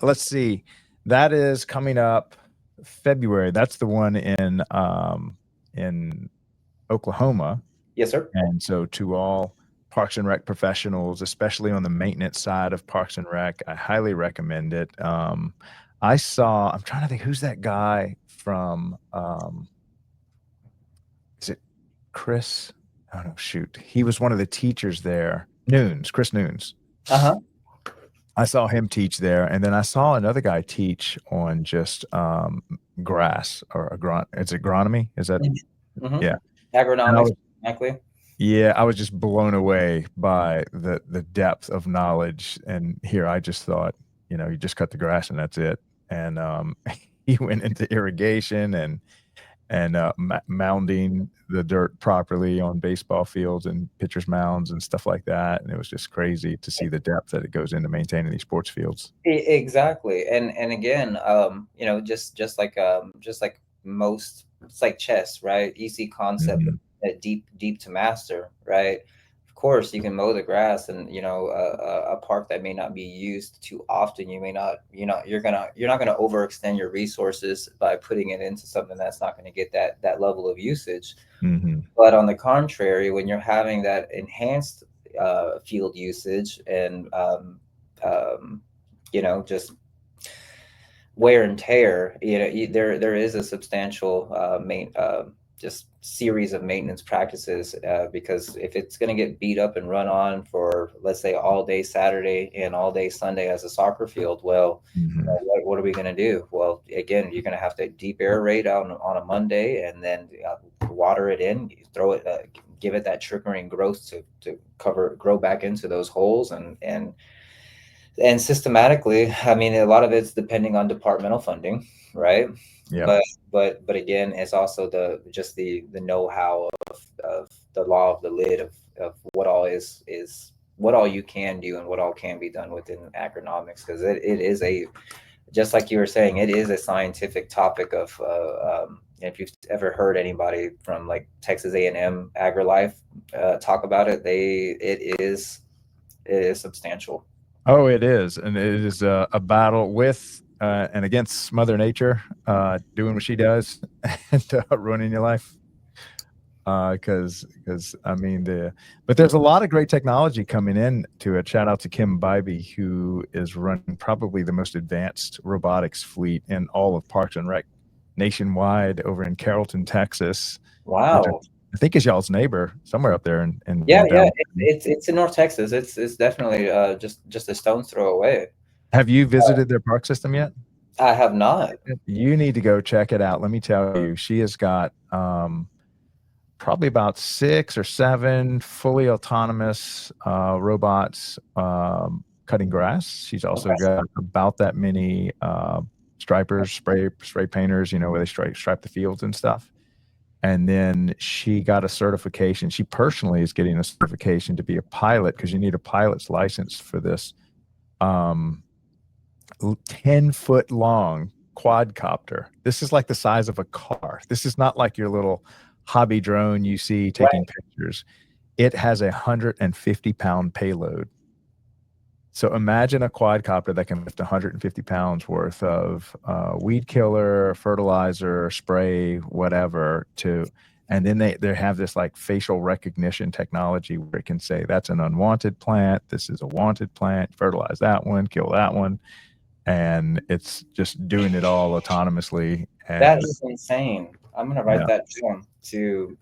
[SPEAKER 4] let's see. That is coming up February. That's the one in Oklahoma.
[SPEAKER 2] Yes, sir.
[SPEAKER 4] And so to all Parks and Rec professionals, especially on the maintenance side of Parks and Rec, I highly recommend it. I'm trying to think, who's that guy from, is it Chris? Oh no, shoot. He was one of the teachers there. Chris Noons.
[SPEAKER 2] Uh-huh.
[SPEAKER 4] I saw him teach there. And then I saw another guy teach on just grass or it's agronomy. Is that?
[SPEAKER 2] Mm-hmm.
[SPEAKER 4] Yeah.
[SPEAKER 2] Agronomics, exactly.
[SPEAKER 4] Yeah, I was just blown away by the depth of knowledge. And here I just thought, you just cut the grass and that's it. And he went into irrigation and mounding the dirt properly on baseball fields and pitchers mounds and stuff like that. And it was just crazy to see the depth that it goes into maintaining these sports fields.
[SPEAKER 2] Exactly. And again, just like most, it's like chess, right? Easy concept,
[SPEAKER 4] Mhm.
[SPEAKER 2] deep to master, right? Of course, you can mow the grass, and a park that may not be used too often, you're not gonna overextend your resources by putting it into something that's not going to get that level of usage.
[SPEAKER 4] Mhm.
[SPEAKER 2] But on the contrary, when you're having that enhanced field usage and just wear and tear, there is a substantial just series of maintenance practices, because if it's going to get beat up and run on for, let's say, all day Saturday and all day Sunday as a soccer field, well,
[SPEAKER 4] Mhm.
[SPEAKER 2] what are we going to do? Well, again, you're going to have to deep aerate on a Monday, and then water it in, throw it, give it that triggering growth to grow back into those holes, and systematically, I mean, a lot of it's depending on departmental funding, right?
[SPEAKER 4] Yeah.
[SPEAKER 2] But again, it's also the know-how of the law of the lid of what all is what all you can do and what all can be done within agronomics, because it is just like you were saying, it is a scientific topic of if you've ever heard anybody from like Texas A&M AgriLife talk about it, it is substantial.
[SPEAKER 4] Oh, it is, and it is a battle with and against Mother Nature, doing what she does and ruining your life. Because I mean but there's a lot of great technology coming in to it. Shout out to Kim Bybee, who is running probably the most advanced robotics fleet in all of Parks and Rec nationwide over in Carrollton, Texas, which
[SPEAKER 2] Wow.
[SPEAKER 4] I think is y'all's neighbor somewhere up there in
[SPEAKER 2] Yeah,
[SPEAKER 4] down.
[SPEAKER 2] it's in North Texas. It's definitely just a stone's throw away.
[SPEAKER 4] Have you visited their park system yet?
[SPEAKER 2] I have not.
[SPEAKER 4] You need to go check it out. Let me tell you, she has got probably about 6 or 7 fully autonomous robots cutting grass. She's also got about that many stripers, spray painters, where they stripe the fields and stuff. And then she got a certification. She personally is getting a certification to be a pilot, because you need a pilot's license for this 10-foot long quadcopter. This is like the size of a car. This is not like your little hobby drone you see taking pictures. It has 150-pound payload. So imagine a quadcopter that can lift 150 pounds worth of weed killer, fertilizer, spray, whatever, and then they have this like facial recognition technology where it can say, that's an unwanted plant, this is a wanted plant, fertilize that one, kill that one. And it's just doing it all autonomously. And
[SPEAKER 2] That is insane. I'm gonna write that down to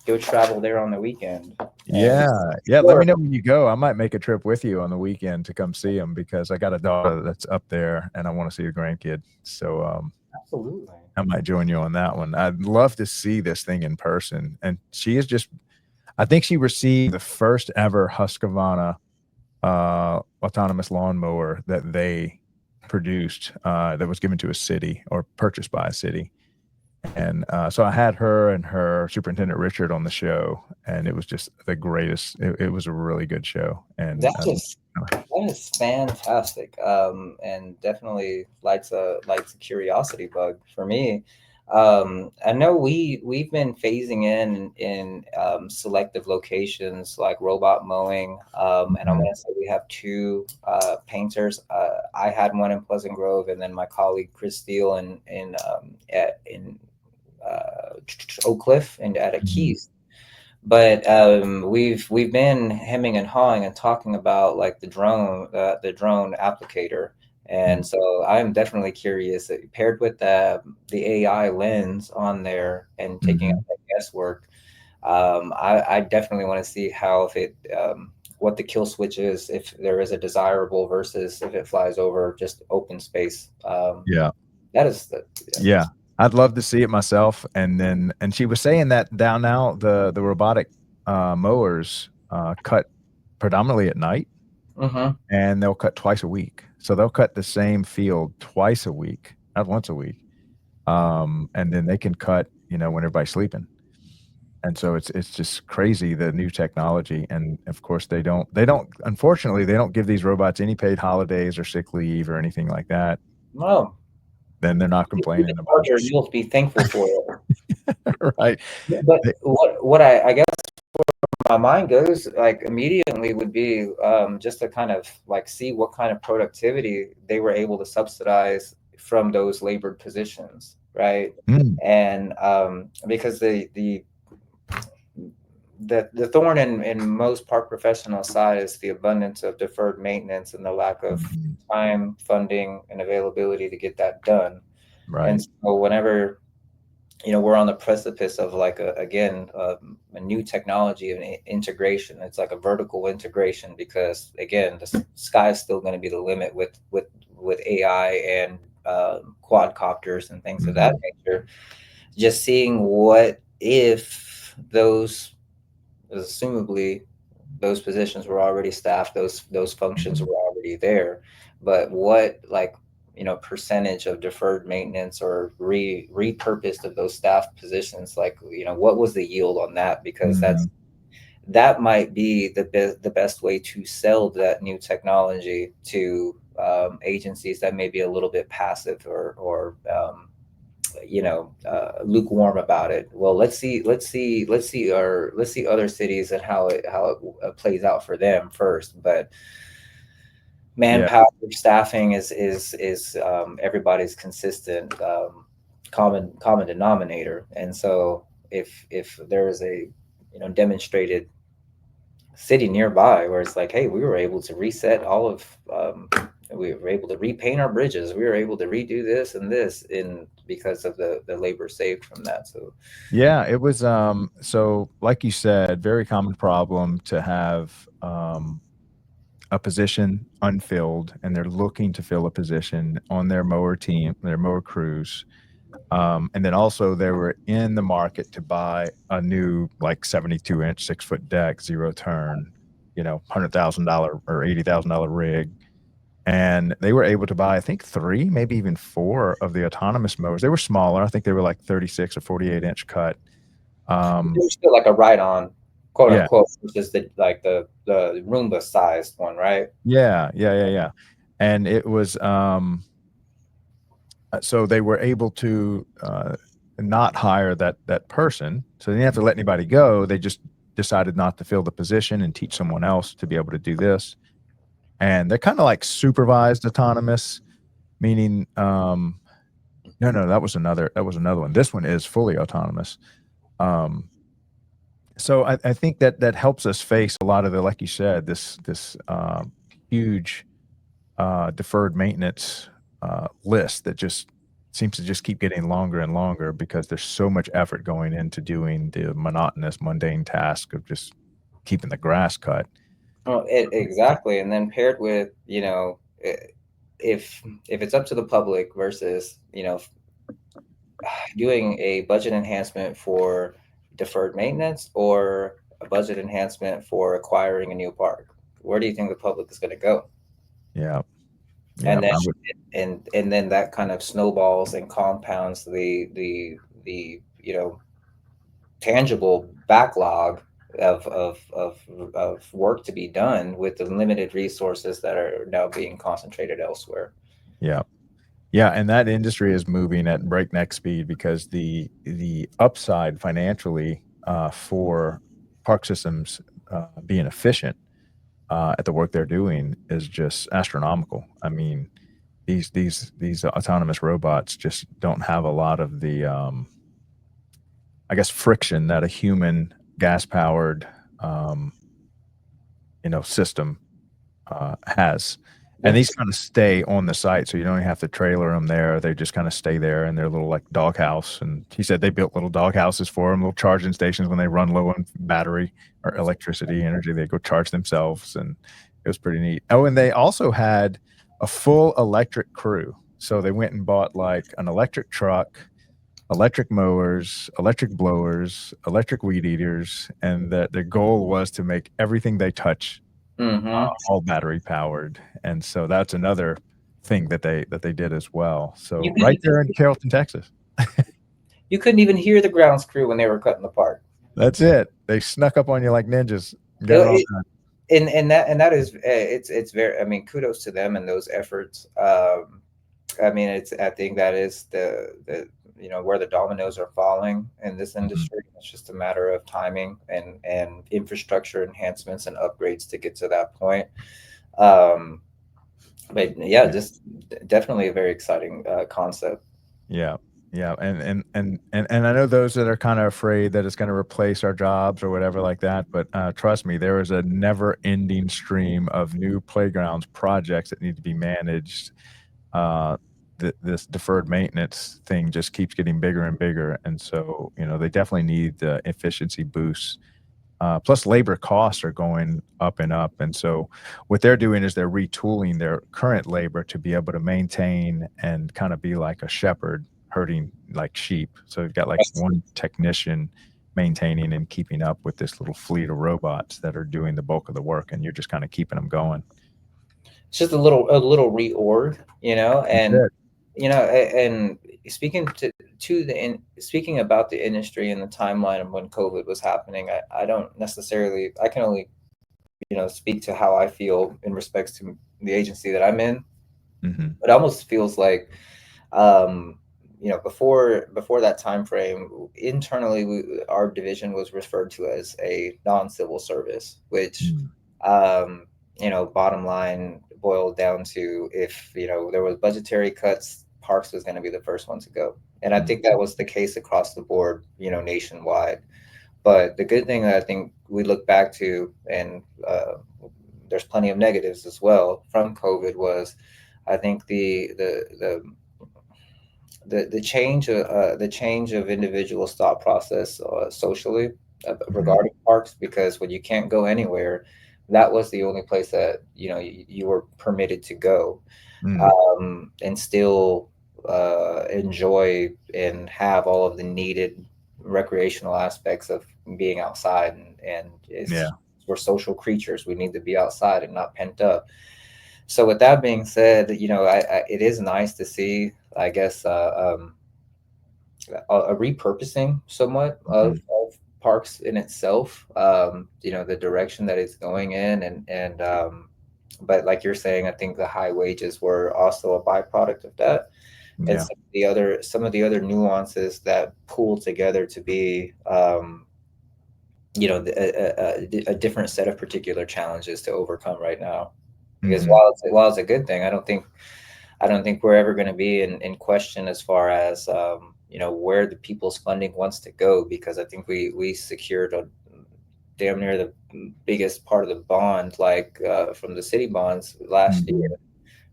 [SPEAKER 2] go travel there on the weekend.
[SPEAKER 4] Yeah. Let me know when you go. I might make a trip with you on the weekend to come see them, because I got a daughter that's up there and I want to see a grandkid. So
[SPEAKER 2] absolutely,
[SPEAKER 4] I might join you on that one. I'd love to see this thing in person. And she is just, I think she received the first ever Husqvarna autonomous lawnmower that they produced, that was given to a city or purchased by a city. And so I had her and her superintendent Richard on the show, and it was just the greatest. It was a really good show. And
[SPEAKER 2] that is fantastic, and definitely lights a curiosity bug for me. I know we've been phasing in selective locations like robot mowing, and I want to say we have 2 painters. I had one in Pleasant Grove, and then my colleague Chris Steele in Oak Cliff and at a Keys. But we've been hemming and hawing and talking about like the drone applicator. And so I'm definitely curious, paired with the AI lens on there and taking out that guesswork. I definitely want to see how, if it what the kill switch is, if there is a desirable versus if it flies over just open space. That is
[SPEAKER 4] yeah. I'd love to see it myself. And she was saying that down now the robotic mowers cut predominantly at night, and they'll cut twice a week. So they'll cut the same field twice a week, not once a week. And then they can cut, when everybody's sleeping. And so it's just crazy, the new technology. And of course unfortunately, they don't give these robots any paid holidays or sick leave or anything like that.
[SPEAKER 2] No.
[SPEAKER 4] Then they're not complaining about it.
[SPEAKER 2] You'll be thankful for it.
[SPEAKER 4] Right.
[SPEAKER 2] But what I guess where my mind goes like immediately would be just to kind of like see what kind of productivity they were able to subsidize from those labored positions, right? And because the thorn in most park professional side is the abundance of deferred maintenance and the lack of time, funding, and availability to get that done.
[SPEAKER 4] Right.
[SPEAKER 2] And so whenever we're on the precipice of like a new technology and integration, it's like a vertical integration, because again, the sky is still going to be the limit with AI and quadcopters and things of that nature. Just seeing what if those, assumably those positions were already staffed, those functions were already there, but what percentage of deferred maintenance or repurposed of those staff positions, what was the yield on that? Because that might be the best way to sell that new technology to agencies that may be a little bit passive or lukewarm about it. Well, let's see other cities and how it plays out for them first. But
[SPEAKER 4] Yeah.
[SPEAKER 2] manpower staffing is everybody's consistent common denominator. And so if there is a demonstrated city nearby where it's like, hey, we were able to reset all of we were able to repaint our bridges, we were able to redo this and this in because of the labor saved from that. So
[SPEAKER 4] Yeah, it was so like you said, very common problem to have a position unfilled and they're looking to fill a position on their mower team, their mower crews. And then also they were in the market to buy a new like 72-inch 6-foot deck, zero turn, $100,000 or $80,000 rig. And they were able to buy, I think, 3, maybe even 4 of the autonomous mowers. They were smaller. I think they were like 36 or 48-inch cut.
[SPEAKER 2] there's still like a ride on, quote
[SPEAKER 4] Yeah,
[SPEAKER 2] unquote, which is the Roomba sized one, right?
[SPEAKER 4] yeah. And it was so they were able to not hire that person. So they didn't have to let anybody go. They just decided not to fill the position and teach someone else to be able to do this. And they're kind of like supervised autonomous, meaning no, that was another one. This one is fully autonomous. Um, so I think that helps us face a lot of the, like you said, this huge deferred maintenance list that just seems to just keep getting longer and longer because there's so much effort going into doing the monotonous, mundane task of just keeping the grass cut.
[SPEAKER 2] Well, exactly. And then paired with, if it's up to the public versus, doing a budget enhancement for deferred maintenance or a budget enhancement for acquiring a new park, where do you think the public is going to go?
[SPEAKER 4] Yeah, yeah,
[SPEAKER 2] And then
[SPEAKER 4] I would.
[SPEAKER 2] and then that kind of snowballs and compounds the tangible backlog of work to be done with the limited resources that are now being concentrated elsewhere.
[SPEAKER 4] Yeah, yeah, and that industry is moving at breakneck speed because the upside financially for park systems being efficient at the work they're doing is just astronomical. I mean, these autonomous robots just don't have a lot of the I guess friction that a human gas powered um, system has. And these
[SPEAKER 2] Yes.
[SPEAKER 4] kind of stay on the site, so you don't even have to trailer them there. They just kind of stay there in their little like doghouse. And he said they built little doghouses for them, little charging stations when they run low on battery or electricity energy. They go charge themselves, and it was pretty neat. Oh, and they also had a full electric crew. So they went and bought like an electric truck, electric mowers, electric blowers, electric weed eaters, and that their goal was to make everything they touch
[SPEAKER 2] Mm-hmm.
[SPEAKER 4] all battery powered. And so that's another thing that they did as well.
[SPEAKER 2] You
[SPEAKER 4] So
[SPEAKER 2] couldn't
[SPEAKER 4] right
[SPEAKER 2] even
[SPEAKER 4] there in Carrollton, Texas.
[SPEAKER 2] you couldn't even hear the grounds crew when they were cutting the park.
[SPEAKER 4] That's it. They snuck up on you like ninjas.
[SPEAKER 2] It,
[SPEAKER 4] Got it all
[SPEAKER 2] it,
[SPEAKER 4] done.
[SPEAKER 2] and that is it's very, I mean, kudos to them and those efforts. I mean, I think that is the where the dominoes are falling in this
[SPEAKER 4] Mhm.
[SPEAKER 2] industry. It's just a matter of timing and infrastructure enhancements and upgrades to get to that point. Um, but yeah,
[SPEAKER 4] Yeah.
[SPEAKER 2] just definitely a very exciting concept.
[SPEAKER 4] Yeah. Yeah. And I know those that are kind of afraid that it's going to replace our jobs or whatever like that. But trust me, there is a never ending stream of new playgrounds projects that need to be managed. uh, this deferred maintenance thing just keeps getting bigger and bigger. And so, they definitely need the efficiency boosts. Plus, labor costs are going up and up. And so, what they're doing is they're retooling their current labor to be able to maintain and kind of be like a shepherd herding like sheep. So, you've got like one technician maintaining and keeping up with this little fleet of robots that are doing the bulk of the work, and you're just kind of keeping them going.
[SPEAKER 2] It's just a little reorg,
[SPEAKER 4] That's
[SPEAKER 2] and
[SPEAKER 4] it.
[SPEAKER 2] and speaking about the industry and the timeline of when COVID was happening, I don't necessarily, I can only speak to how I feel in respects to the agency that I'm in.
[SPEAKER 4] Hmm.
[SPEAKER 2] It almost feels like um before that time frame, internally, our division was referred to as a non-civil service, which, um, bottom line boiled down to, if there was budgetary cuts, parks was going to be the first one to go, and I think that was the case across the board, nationwide. But the good thing that I think we look back to, and there's plenty of negatives as well from COVID, was I think the change of individuals' thought process socially regarding parks, because when you can't go anywhere, that was the only place that you were permitted to go, and still enjoy and have all of the needed recreational aspects of being outside, and
[SPEAKER 3] Yeah.
[SPEAKER 2] we're social creatures. We need to be outside and not pent up. So with that being said, it is nice to see, I guess, a repurposing somewhat of parks in itself. The direction that it's going in, and but like you're saying, I think the high wages were also a byproduct of that, and
[SPEAKER 3] Yeah.
[SPEAKER 2] some of the other nuances that pool together to be, a different set of particular challenges to overcome right now. Because while it's a good thing, I don't think we're ever going to be in question as far as where the people's funding wants to go, because I think we secured a damn near the biggest part of the bond, like from the city bonds last year.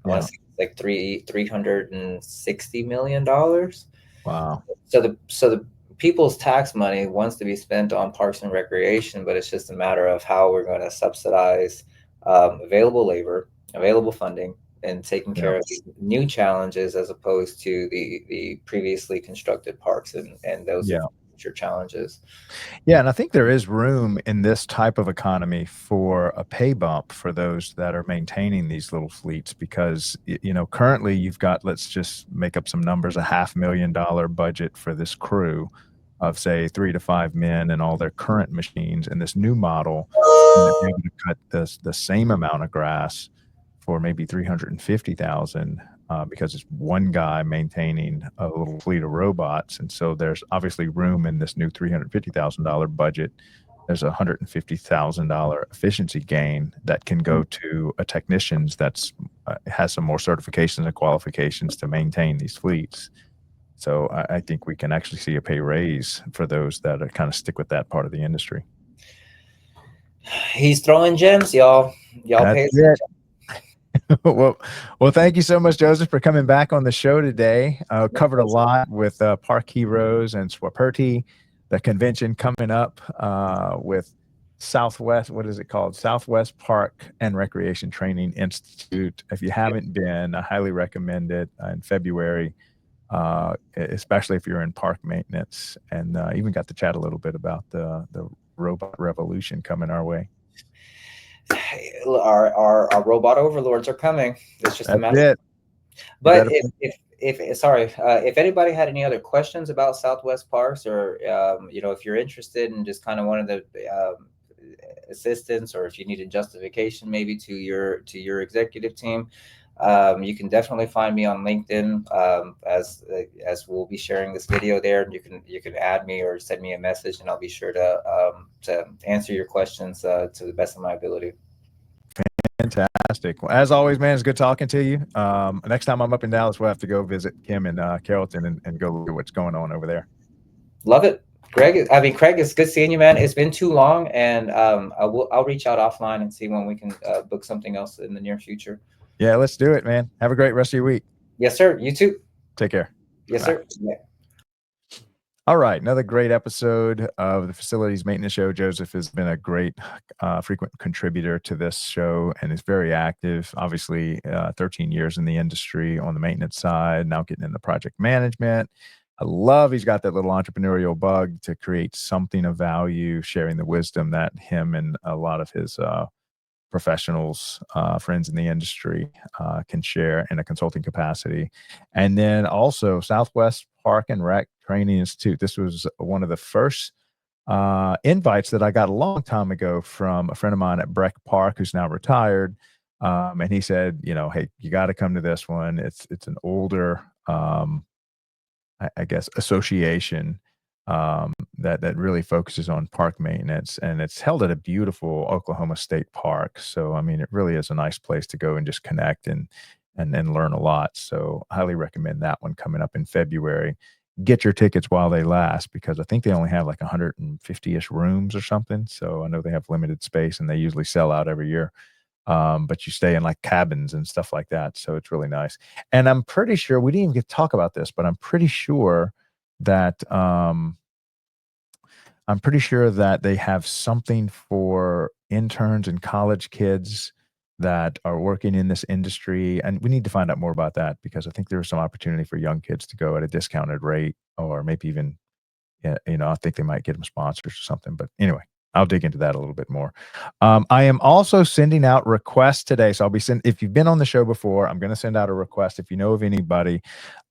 [SPEAKER 2] I want to say it's like $360 million.
[SPEAKER 3] Wow.
[SPEAKER 2] So the people's tax money wants to be spent on parks and recreation, but it's just a matter of how we're going to subsidize available labor, available funding, and taking care of these new challenges, as opposed to the previously constructed parks and those future challenges.
[SPEAKER 3] Yeah, and I think there is room in this type of economy for a pay bump for those that are maintaining these little fleets, because currently you've got, let's just make up some numbers, a $500,000 budget for this crew of, say, 3 to 5 men and all their current machines. And this new model, you might be able to cut the same amount of grass for maybe 350,000, because it's one guy maintaining a little fleet of robots. And so there's obviously room in this new $350,000 budget. There's a $150,000 efficiency gain that can go to a technicians that's has some more certifications and qualifications to maintain these fleets. So I think we can actually see a pay raise for those that kind of stick with that part of the industry.
[SPEAKER 2] He's throwing gems, y'all.
[SPEAKER 3] That's
[SPEAKER 2] Pay
[SPEAKER 3] it. Well, thank you so much, Joseph, for coming back on the show today. Covered a lot with Park Heroes and SWPRTI, the convention coming up with Southwest, what is it called? Southwest Park and Recreation Training Institute. If you haven't been, I highly recommend it in February, especially if you're in park maintenance, and even got to chat a little bit about the robot revolution coming our way.
[SPEAKER 2] Our robot overlords are coming. It's just a matter. But if anybody had any other questions about Southwest Parks, or if you're interested in just kind of wanted the assistance, or if you needed justification maybe to your executive team, you can definitely find me on LinkedIn, as we'll be sharing this video there, and you can add me or send me a message, and I'll be sure to answer your questions to the best of my ability.
[SPEAKER 3] Fantastic. Well, as always, man, it's good talking to you. Next time I'm up in Dallas, we'll have to go visit Kim and Carrollton and go look at what's going on over there.
[SPEAKER 2] Love it. Craig, it's good seeing you, man. It's been too long, and I'll reach out offline and see when we can book something else in the near future.
[SPEAKER 3] Yeah, let's do it, man. Have a great rest of your week.
[SPEAKER 2] Yes, sir. You too.
[SPEAKER 3] Take care.
[SPEAKER 2] Yes, sir. Yeah.
[SPEAKER 3] All right, another great episode of the Facilities Maintenance Show. Joseph has been a great frequent contributor to this show and is very active. Obviously, 13 years in the industry on the maintenance side, now getting into project management. I love he's got that little entrepreneurial bug to create something of value, sharing the wisdom that him and a lot of his professionals, friends in the industry can share in a consulting capacity. And then also Southwest Park and Rec Training Institute. This was one of the first invites that I got a long time ago from a friend of mine at Breck Park, who's now retired. And he said, hey, you got to come to this one. It's an older
[SPEAKER 4] I guess, association that really focuses on park maintenance, and it's held at a beautiful Oklahoma State park. So, I mean, it really is a nice place to go and just connect and learn a lot. So, I highly recommend that one coming up in February. Get your tickets while they last, because I think they only have like 150-ish rooms or something. So, I know they have limited space and they usually sell out every year. But you stay in like cabins and stuff like that. So it's really nice. And I'm pretty sure we didn't even get to talk about this, but I'm pretty sure that they have something for interns and college kids that are working in this industry. And we need to find out more about that, because I think there's some opportunity for young kids to go at a discounted rate, or maybe even, I think they might get them sponsors or something. But anyway, I'll dig into that a little bit more. I am also sending out requests today. So if you've been on the show before, I'm going to send out a request. If you know of anybody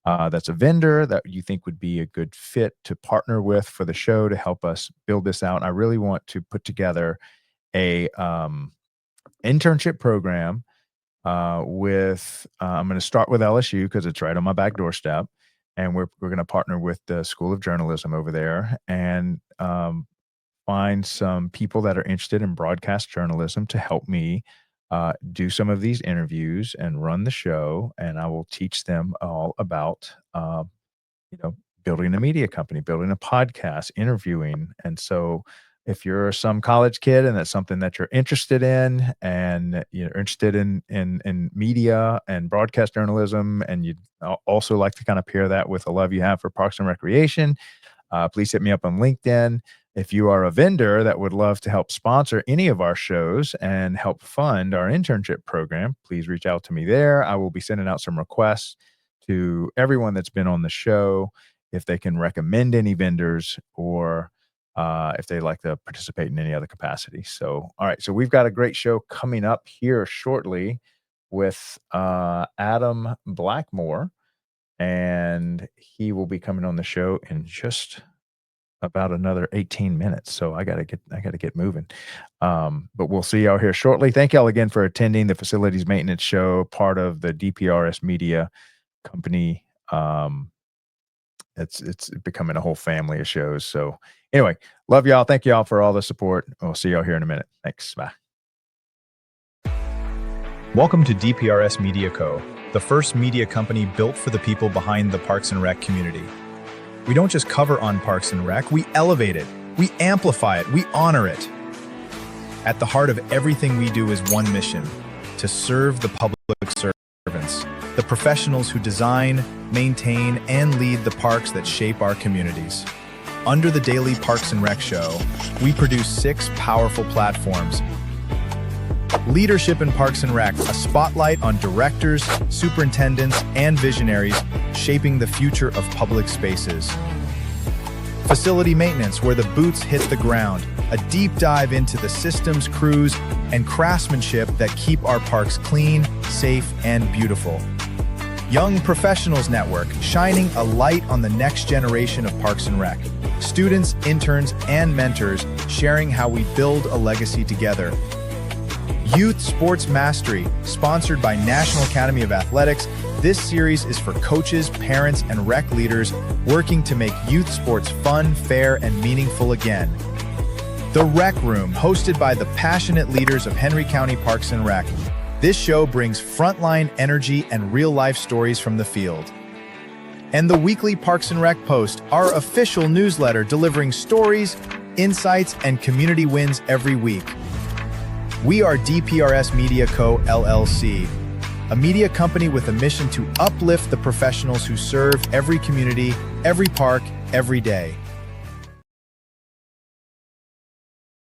[SPEAKER 4] that's a vendor that you think would be a good fit to partner with for the show to help us build this out. I really want to put together a internship program with, I'm going to start with LSU because it's right on my back doorstep. And we're going to partner with the School of Journalism over there, and find some people that are interested in broadcast journalism to help me do some of these interviews and run the show. And I will teach them all about, building a media company, building a podcast, interviewing. And so if you're some college kid and that's something that you're interested in, and you're interested in media and broadcast journalism, and you'd also like to kind of pair that with a love you have for Parks and Recreation, please hit me up on LinkedIn. If you are a vendor that would love to help sponsor any of our shows and help fund our internship program, please reach out to me there. I will be sending out some requests to everyone that's been on the show, if they can recommend any vendors, or if they'd like to participate in any other capacity. So, all right. So we've got a great show coming up here shortly with Adam Blackmore, and he will be coming on the show in just about another 18 minutes. So I gotta get moving. But we'll see y'all here shortly. Thank y'all again for attending the Facilities Maintenance Show, part of the DPRS Media Company. It's becoming a whole family of shows. So anyway, love y'all. Thank y'all for all the support. We'll see y'all here in a minute. Thanks. Bye.
[SPEAKER 3] Welcome to DPRS Media Co., the first media company built for the people behind the Parks and Rec community. We don't just cover on Parks and Rec, we elevate it, we amplify it, we honor it. At the heart of everything we do is one mission: to serve the public servants, the professionals who design, maintain, and lead the parks that shape our communities. Under the Daily Parks and Rec Show, we produce 6 powerful platforms. Leadership in Parks and Rec, a spotlight on directors, superintendents, and visionaries shaping the future of public spaces. Facility Maintenance, where the boots hit the ground, a deep dive into the systems, crews, and craftsmanship that keep our parks clean, safe, and beautiful. Young Professionals Network, shining a light on the next generation of Parks and Rec. Students, interns, and mentors sharing how we build a legacy together. Youth Sports Mastery, sponsored by National Academy of Athletics. This series is for coaches, parents, and rec leaders working to make youth sports fun, fair, and meaningful again. The Rec Room, hosted by the passionate leaders of Henry County Parks and Rec. This show brings frontline energy and real-life stories from the field. And the weekly Parks and Rec Post, our official newsletter delivering stories, insights, and community wins every week. We are DPRS Media Co., LLC, a media company with a mission to uplift the professionals who serve every community, every park, every day.